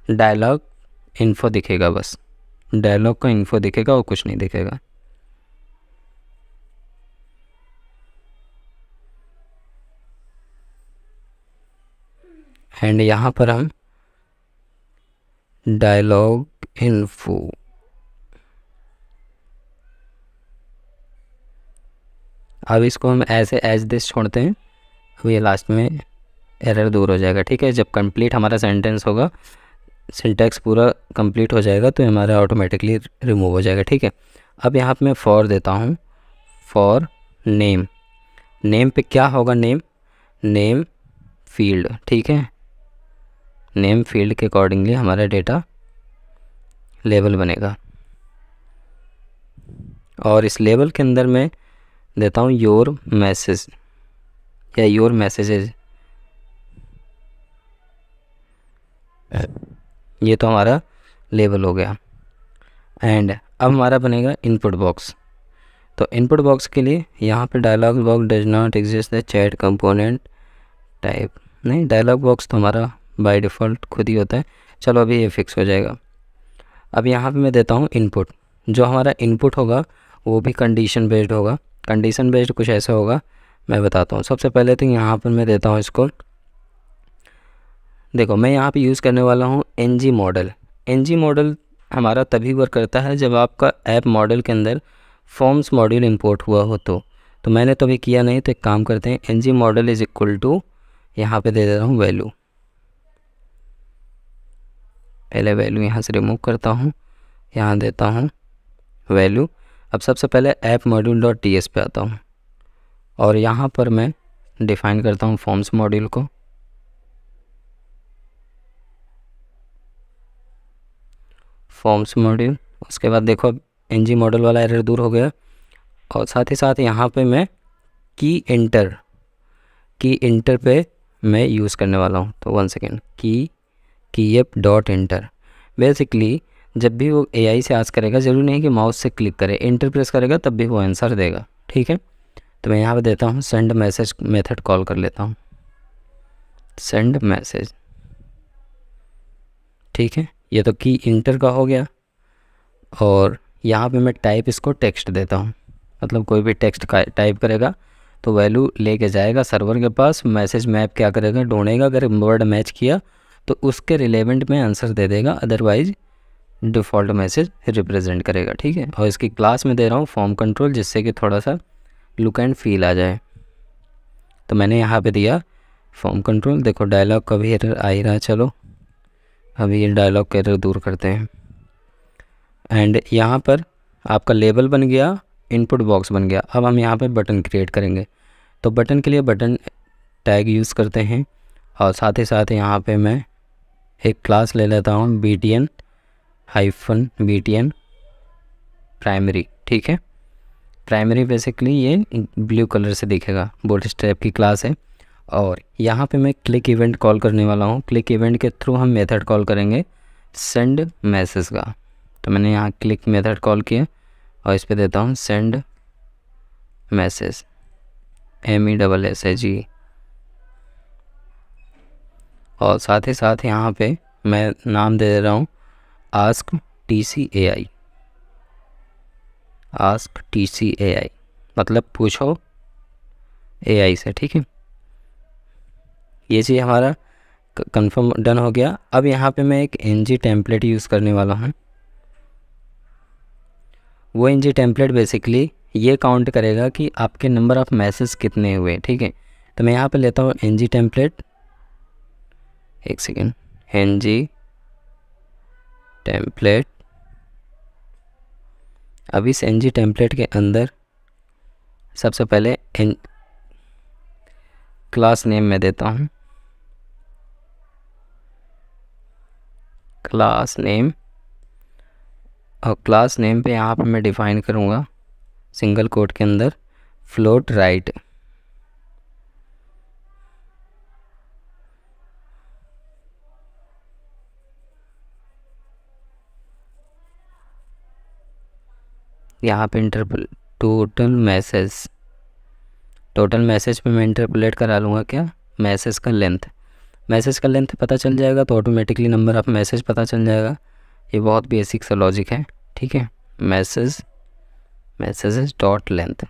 डायलॉग इन्फो दिखेगा, बस डायलॉग का इन्फो दिखेगा और कुछ नहीं दिखेगा। एंड यहाँ पर हम डायलॉग इन्फो, अब इसको हम ऐसे एज दिस छोड़ते हैं। अब ये लास्ट में एरर दूर हो जाएगा, ठीक है। जब कंप्लीट हमारा सेंटेंस होगा, सिंटैक्स पूरा कंप्लीट हो जाएगा तो हमारा ऑटोमेटिकली रिमूव हो जाएगा, ठीक है। अब यहाँ पे मैं फॉर देता हूँ, फॉर नेम, नेम पे क्या होगा, नेम फील्ड, ठीक है। नेम फील्ड के अकॉर्डिंगली हमारा डेटा लेबल बनेगा, और इस लेबल के अंदर मैं देता हूँ योर मैसेज या योर मैसेजेस। ये तो हमारा लेबल हो गया। एंड अब हमारा बनेगा इनपुट बॉक्स। तो इनपुट बॉक्स के लिए यहाँ पे dialog box does not exist the chat component type, नहीं, डायलॉग बॉक्स तो हमारा बाय डिफ़ॉल्ट खुद ही होता है। चलो अभी ये फिक्स हो जाएगा। अब यहाँ पे मैं देता हूँ इनपुट, जो हमारा इनपुट होगा वो भी कंडीशन बेस्ड होगा। कंडीशन बेस्ड कुछ ऐसा होगा, मैं बताता हूँ। सबसे पहले तो यहाँ पर मैं देता हूँ इसको, देखो मैं यहाँ पे यूज़ करने वाला हूँ ng मॉडल। ng मॉडल हमारा तभी वर्क करता है जब आपका ऐप मॉडल के अंदर फॉर्म्स मॉड्यूल इंपोर्ट हुआ हो तो मैंने तो अभी किया नहीं, तो एक काम करते हैं, ng model is equal to, यहाँ पे दे देता हूँ वैल्यू, पहले वैल्यू यहाँ से रिमूव करता हूँ, यहाँ देता हूँ वैल्यू। अब सबसे पहले app module dot T S पे आता हूँ, और यहाँ पर मैं डिफ़ाइन करता हूँ फॉर्म्स मॉड्यूल को, फॉर्म्स मॉड्यूल। उसके बाद देखो अब ng मॉडल वाला एरर दूर हो गया, और साथ ही साथ यहाँ पे मैं की इंटर पे मैं यूज़ करने वाला हूँ। तो 1 सेकेंड, की एप डॉट इंटर। बेसिकली जब भी वो AI से आस्क करेगा, ज़रूरी नहीं कि माउस से क्लिक करे, इंटर प्रेस करेगा तब भी वो आंसर देगा, ठीक है। तो मैं यहाँ पे देता हूँ सेंड मैसेज मेथड कॉल कर लेता हूँ, सेंड मैसेज, ठीक है। ये तो की इंटर का हो गया, और यहाँ पे मैं टाइप इसको टेक्स्ट देता हूँ, मतलब कोई भी टेक्स्ट टाइप करेगा तो वैल्यू लेके जाएगा सर्वर के पास, मैसेज मैप क्या करेगा, ढूंढेगा, अगर वर्ड मैच किया तो उसके रिलेवेंट में आंसर दे देगा, अदरवाइज डिफ़ॉल्ट मैसेज रिप्रेजेंट करेगा, ठीक है। और इसकी क्लास में दे रहा हूँ फॉर्म कंट्रोल, जिससे कि थोड़ा सा लुक एंड फील आ जाए। तो मैंने यहाँ पे दिया फॉर्म कंट्रोल। देखो डायलॉग का भी एरर आ ही रहा है, चलो अभी ये डायलॉग का एरर दूर करते हैं। एंड यहाँ पर आपका लेबल बन गया, इनपुट बॉक्स बन गया। अब हम यहाँ पे बटन क्रिएट करेंगे, तो बटन के लिए बटन टैग यूज़ करते हैं, और साथ ही साथ यहाँ पे मैं एक क्लास ले लेता हूँ btn प्राइमरी, ठीक है। प्राइमरी बेसिकली ये ब्लू कलर से दिखेगा, बूटस्ट्रैप की क्लास है। और यहाँ पे मैं क्लिक इवेंट कॉल करने वाला हूँ। क्लिक इवेंट के थ्रू हम मेथड कॉल करेंगे सेंड मैसेज का। तो मैंने यहाँ क्लिक मेथड कॉल किया, और इस पे देता हूँ सेंड मैसेज, MESSAGE। और साथ ही साथ यहाँ पे मैं नाम दे रहा हूँ आस्क TCAI, आस्क TCAI मतलब पूछो AI से, ठीक है। ये चीज़ हमारा कंफर्म डन हो गया। अब यहाँ पे मैं एक ng टेम्पलेट यूज़ करने वाला हूँ। वो ng टेम्पलेट बेसिकली ये काउंट करेगा कि आपके नंबर ऑफ़ मैसेज कितने हुए, ठीक है। तो मैं यहाँ पे लेता हूँ ng टेम्पलेट, एक सेकेंड, ng टेम्पलेट। अब इस ng टेम्पलेट के अंदर सबसे पहले क्लास नेम मैं देता हूँ, क्लास नेम। और क्लास नेम पे यहाँ पे मैं डिफ़ाइन करूँगा सिंगल कोट के अंदर फ्लोट राइट। यहाँ पे टोटल मैसेज पे मैं इंटरपोलेट करा लूँगा क्या, मैसेज का लेंथ पता चल जाएगा तो ऑटोमेटिकली नंबर ऑफ मैसेज पता चल जाएगा। ये बहुत बेसिक सा लॉजिक है, ठीक है। मैसेजेस डॉट लेंथ,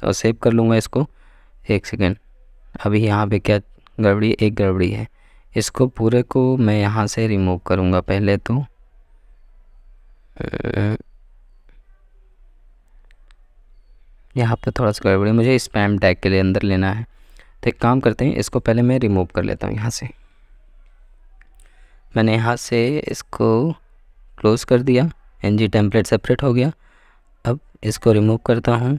और सेव कर लूँगा इसको। एक सेकेंड, अभी यहाँ पे क्या एक गड़बड़ी है, इसको पूरे को मैं यहाँ से रिमूव करूँगा पहले तो। यहाँ पे थोड़ा सा गड़बड़ी, मुझे स्पैम टैग के लिए अंदर लेना है, तो एक काम करते हैं, इसको पहले मैं रिमूव कर लेता हूँ यहाँ से। मैंने यहाँ से इसको क्लोज़ कर दिया, ng टेम्पलेट सेपरेट हो गया। अब इसको रिमूव करता हूँ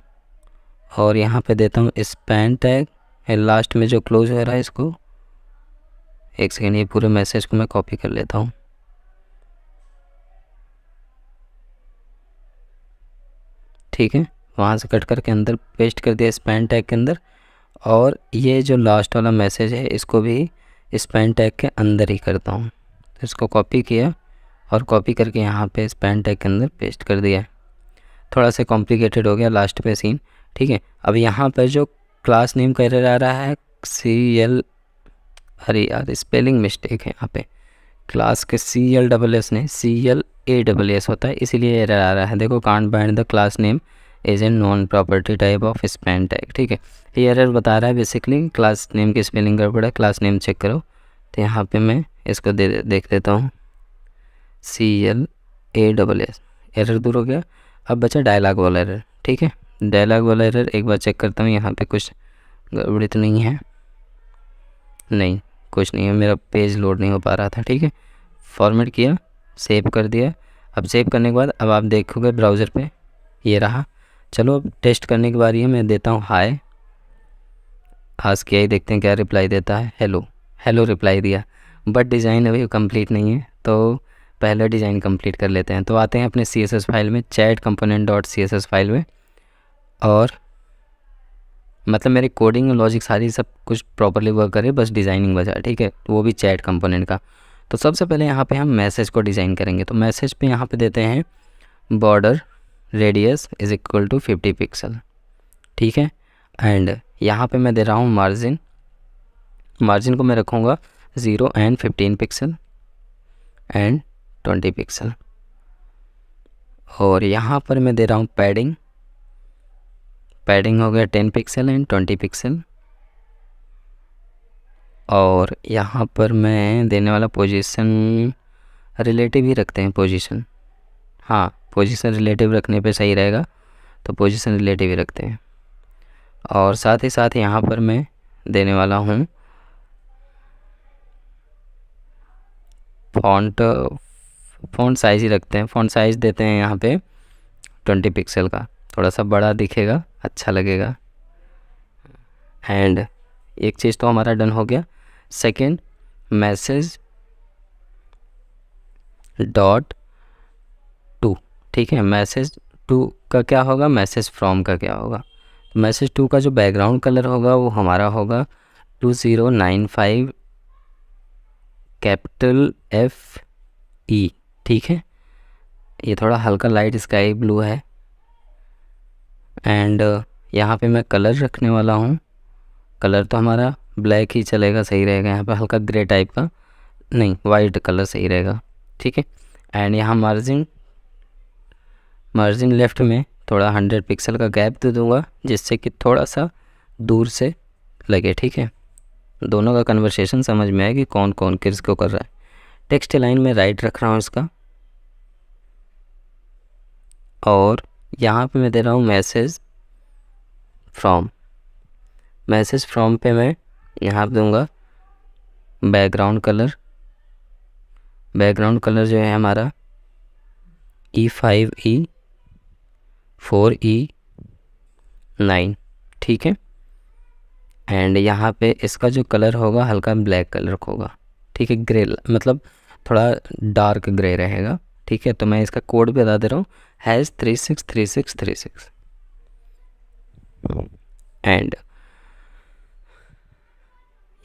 और यहाँ पे देता हूँ स्पैम टैग, लास्ट में जो क्लोज हो रहा है इसको। एक सेकेंड, ये पूरे मैसेज को मैं कॉपी कर लेता हूँ। ठीक है, वहाँ से कट करके अंदर पेस्ट कर दिया स्पैम टैग के अंदर। और ये जो लास्ट वाला मैसेज है इसको भी स्पैम टैग के अंदर ही करता हूँ। तो इसको कॉपी किया और कॉपी करके यहाँ पे स्पैम टैग के अंदर पेस्ट कर दिया। थोड़ा सा कॉम्प्लिकेटेड हो गया लास्ट पे सीन, ठीक है। अब यहाँ पर जो क्लास नेम का एरर आ रहा है CL, अरे यार स्पेलिंग मिस्टेक है यहाँ पे, क्लास के CLSS नहीं CLASS होता है, इसीलिए एरर आ रहा है। देखो, can't bind the class name as an non property type of span tag, ठीक है। ये एरर बता रहा है बेसिकली क्लास नेम की स्पेलिंग गड़बड़ है, क्लास नेम चेक करो। तो यहाँ पे मैं इसको देख देता हूँ CLASS, एरर दूर हो गया। अब बचा डायलॉग वाला एरर, ठीक है। डायलॉग वाला एरर एक बार चेक करता हूँ, यहाँ पे कुछ गड़बड़ी तो नहीं है, नहीं कुछ नहीं है, मेरा पेज लोड नहीं हो पा रहा था, ठीक है। फॉर्मेट किया, सेव कर दिया। अब सेव करने के बाद अब आप देखोगे ब्राउज़र पे ये रहा। चलो अब टेस्ट करने की बारी है, मैं देता हूँ हाय, आज किया ही, देखते हैं क्या रिप्लाई देता है। हेलो रिप्लाई दिया, बट डिज़ाइन अभी कंप्लीट नहीं है, तो पहले डिज़ाइन कंप्लीट कर लेते हैं। तो आते हैं अपने CSS फाइल में, chat component dot CSS file में, और मतलब मेरी कोडिंग और लॉजिक सारी सब कुछ प्रॉपरली वर्क करे, बस डिज़ाइनिंग बचा, ठीक है, वो भी चैट कंपोनेंट का। तो सबसे पहले यहाँ पे हम मैसेज को डिज़ाइन करेंगे। तो मैसेज पे यहाँ पे देते हैं border radius is equal to 50 pixel, ठीक है। एंड यहाँ पे मैं दे रहा हूँ मार्जिन को मैं रखूँगा 0 and 15 पिक्सल एंड 20 पिक्सल। और यहाँ पर मैं दे रहा हूँ पैडिंग हो गया 10 पिक्सल एंड 20 पिक्सल। और यहाँ पर मैं देने वाला पोजीशन रिलेटिव ही रखते हैं, पोजीशन, हाँ पोजीशन रिलेटिव रखने पे सही रहेगा, तो पोजीशन रिलेटिव ही रखते हैं। और साथ ही साथ यहाँ पर मैं देने वाला हूँ फ़ॉन्ट साइज़ ही रखते हैं, फ़ॉन्ट साइज़ देते हैं यहाँ पे 20 पिक्सल का, थोड़ा सा बड़ा दिखेगा, अच्छा लगेगा। एंड एक चीज़ तो हमारा डन हो गया। सेकेंड, मैसेज डॉट टू, ठीक है। मैसेज टू का क्या होगा, मैसेज फ्रॉम का क्या होगा। मैसेज टू का जो बैकग्राउंड कलर होगा वो हमारा होगा 2095 कैपिटल FE, ठीक है। ये थोड़ा हल्का लाइट स्काई ब्लू है। एंड यहाँ पे मैं कलर रखने वाला हूँ, कलर तो हमारा ब्लैक ही चलेगा, सही रहेगा। यहाँ पे हल्का ग्रे टाइप का नहीं, वाइट कलर सही रहेगा, ठीक है। एंड यहाँ मार्जिन लेफ़्ट में थोड़ा 100 पिक्सल का गैप दे दूँगा, जिससे कि थोड़ा सा दूर से लगे, ठीक है। दोनों का कन्वर्सेशन समझ में आए कि कौन कौन किसको कर रहा है। टेक्स्ट लाइन में राइट रख रहा हूँ इसका, और यहाँ पे मैं दे रहा हूँ मैसेज फ्रॉम। मैसेज फ्रॉम पे मैं यहाँ पे दूँगा बैकग्राउंड कलर। बैकग्राउंड कलर जो है हमारा E5 E4 E9, ठीक है। एंड यहाँ पे इसका जो कलर होगा हल्का ब्लैक कलर होगा, ठीक है, ग्रे मतलब थोड़ा डार्क ग्रे रहेगा, ठीक है। तो मैं इसका कोड भी बता दे रहा हूँ, #363636। एंड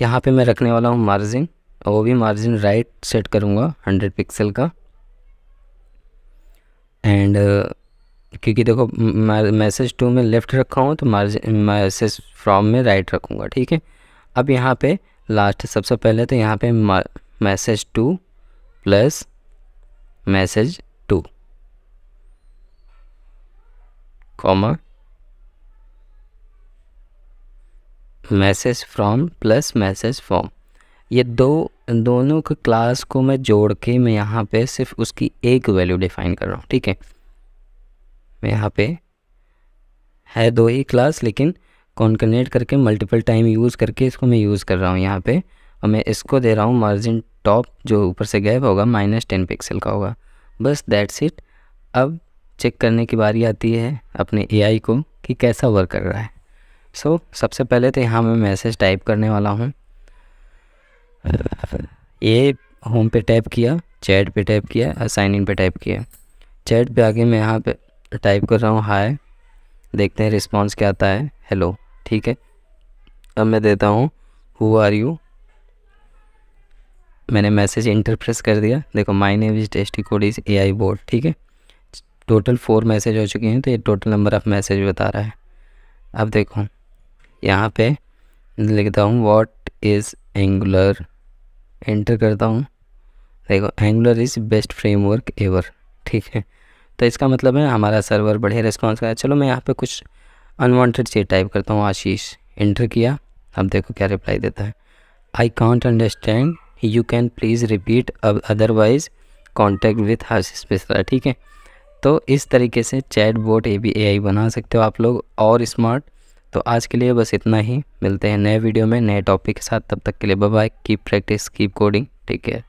यहाँ पे मैं रखने वाला हूँ मार्जिन, वो भी मार्जिन राइट सेट करूँगा 100 पिक्सल का। एंड क्योंकि देखो मैसेज टू में लेफ़्ट रखा हूँ तो मार्जिन मैसेज फ्रॉम में राइट रखूँगा, ठीक है। अब यहाँ पे लास्ट सबसे पहले तो यहाँ पे message to plus message to, comma message from plus message from. ये दोनों के क्लास को मैं जोड़ के मैं यहाँ पे सिर्फ उसकी एक वैल्यू डिफाइन कर रहा हूँ, ठीक है। मैं यहाँ पे है 2 ही क्लास, लेकिन कॉन्कनेट करके मल्टीपल टाइम यूज़ करके इसको मैं यूज़ कर रहा हूँ यहाँ पे। और मैं इसको दे रहा हूँ मार्जिन टॉप जो ऊपर से गैप होगा -10 पिक्सल का होगा, बस दैट्स इट। अब चेक करने की बारी आती है अपने AI को कि कैसा वर्क कर रहा है। सो सबसे पहले तो यहाँ मैं मैसेज टाइप करने वाला हूँ। ये होम पे टैप किया, चैट पे टैप किया, साइन इन पे टैप किया। चैट पे आके मैं यहाँ पे टाइप कर रहा हूँ हाय, देखते हैं रिस्पांस क्या आता है, हेलो, ठीक है। अब मैं देता हूँ हु आर यू। मैंने मैसेज इंटर प्रेस कर दिया, देखो my name is tasty code is AI board, ठीक है। टोटल 4 मैसेज हो चुके हैं, तो ये टोटल नंबर ऑफ़ मैसेज बता रहा है। अब देखो यहाँ पे लिखता हूँ व्हाट इज़ एंगुलर, एंटर करता हूँ, देखो angular is best framework ever, ठीक है। तो इसका मतलब है हमारा सर्वर बढ़िया रिस्पांस का है। चलो मैं यहाँ पे कुछ अनवांटेड चीज़ टाइप करता हूँ, आशीष, एंटर किया। अब देखो क्या रिप्लाई देता है, I can't understand, you can please repeat, अब otherwise contact with Ashish Mishra, ठीक है। तो इस तरीके से चैट बोट AI बना सकते हो आप लोग और स्मार्ट। तो आज के लिए बस इतना ही, मिलते हैं नए वीडियो में नए टॉपिक के साथ, तब तक के लिए bye bye, keep practice keep coding, take care.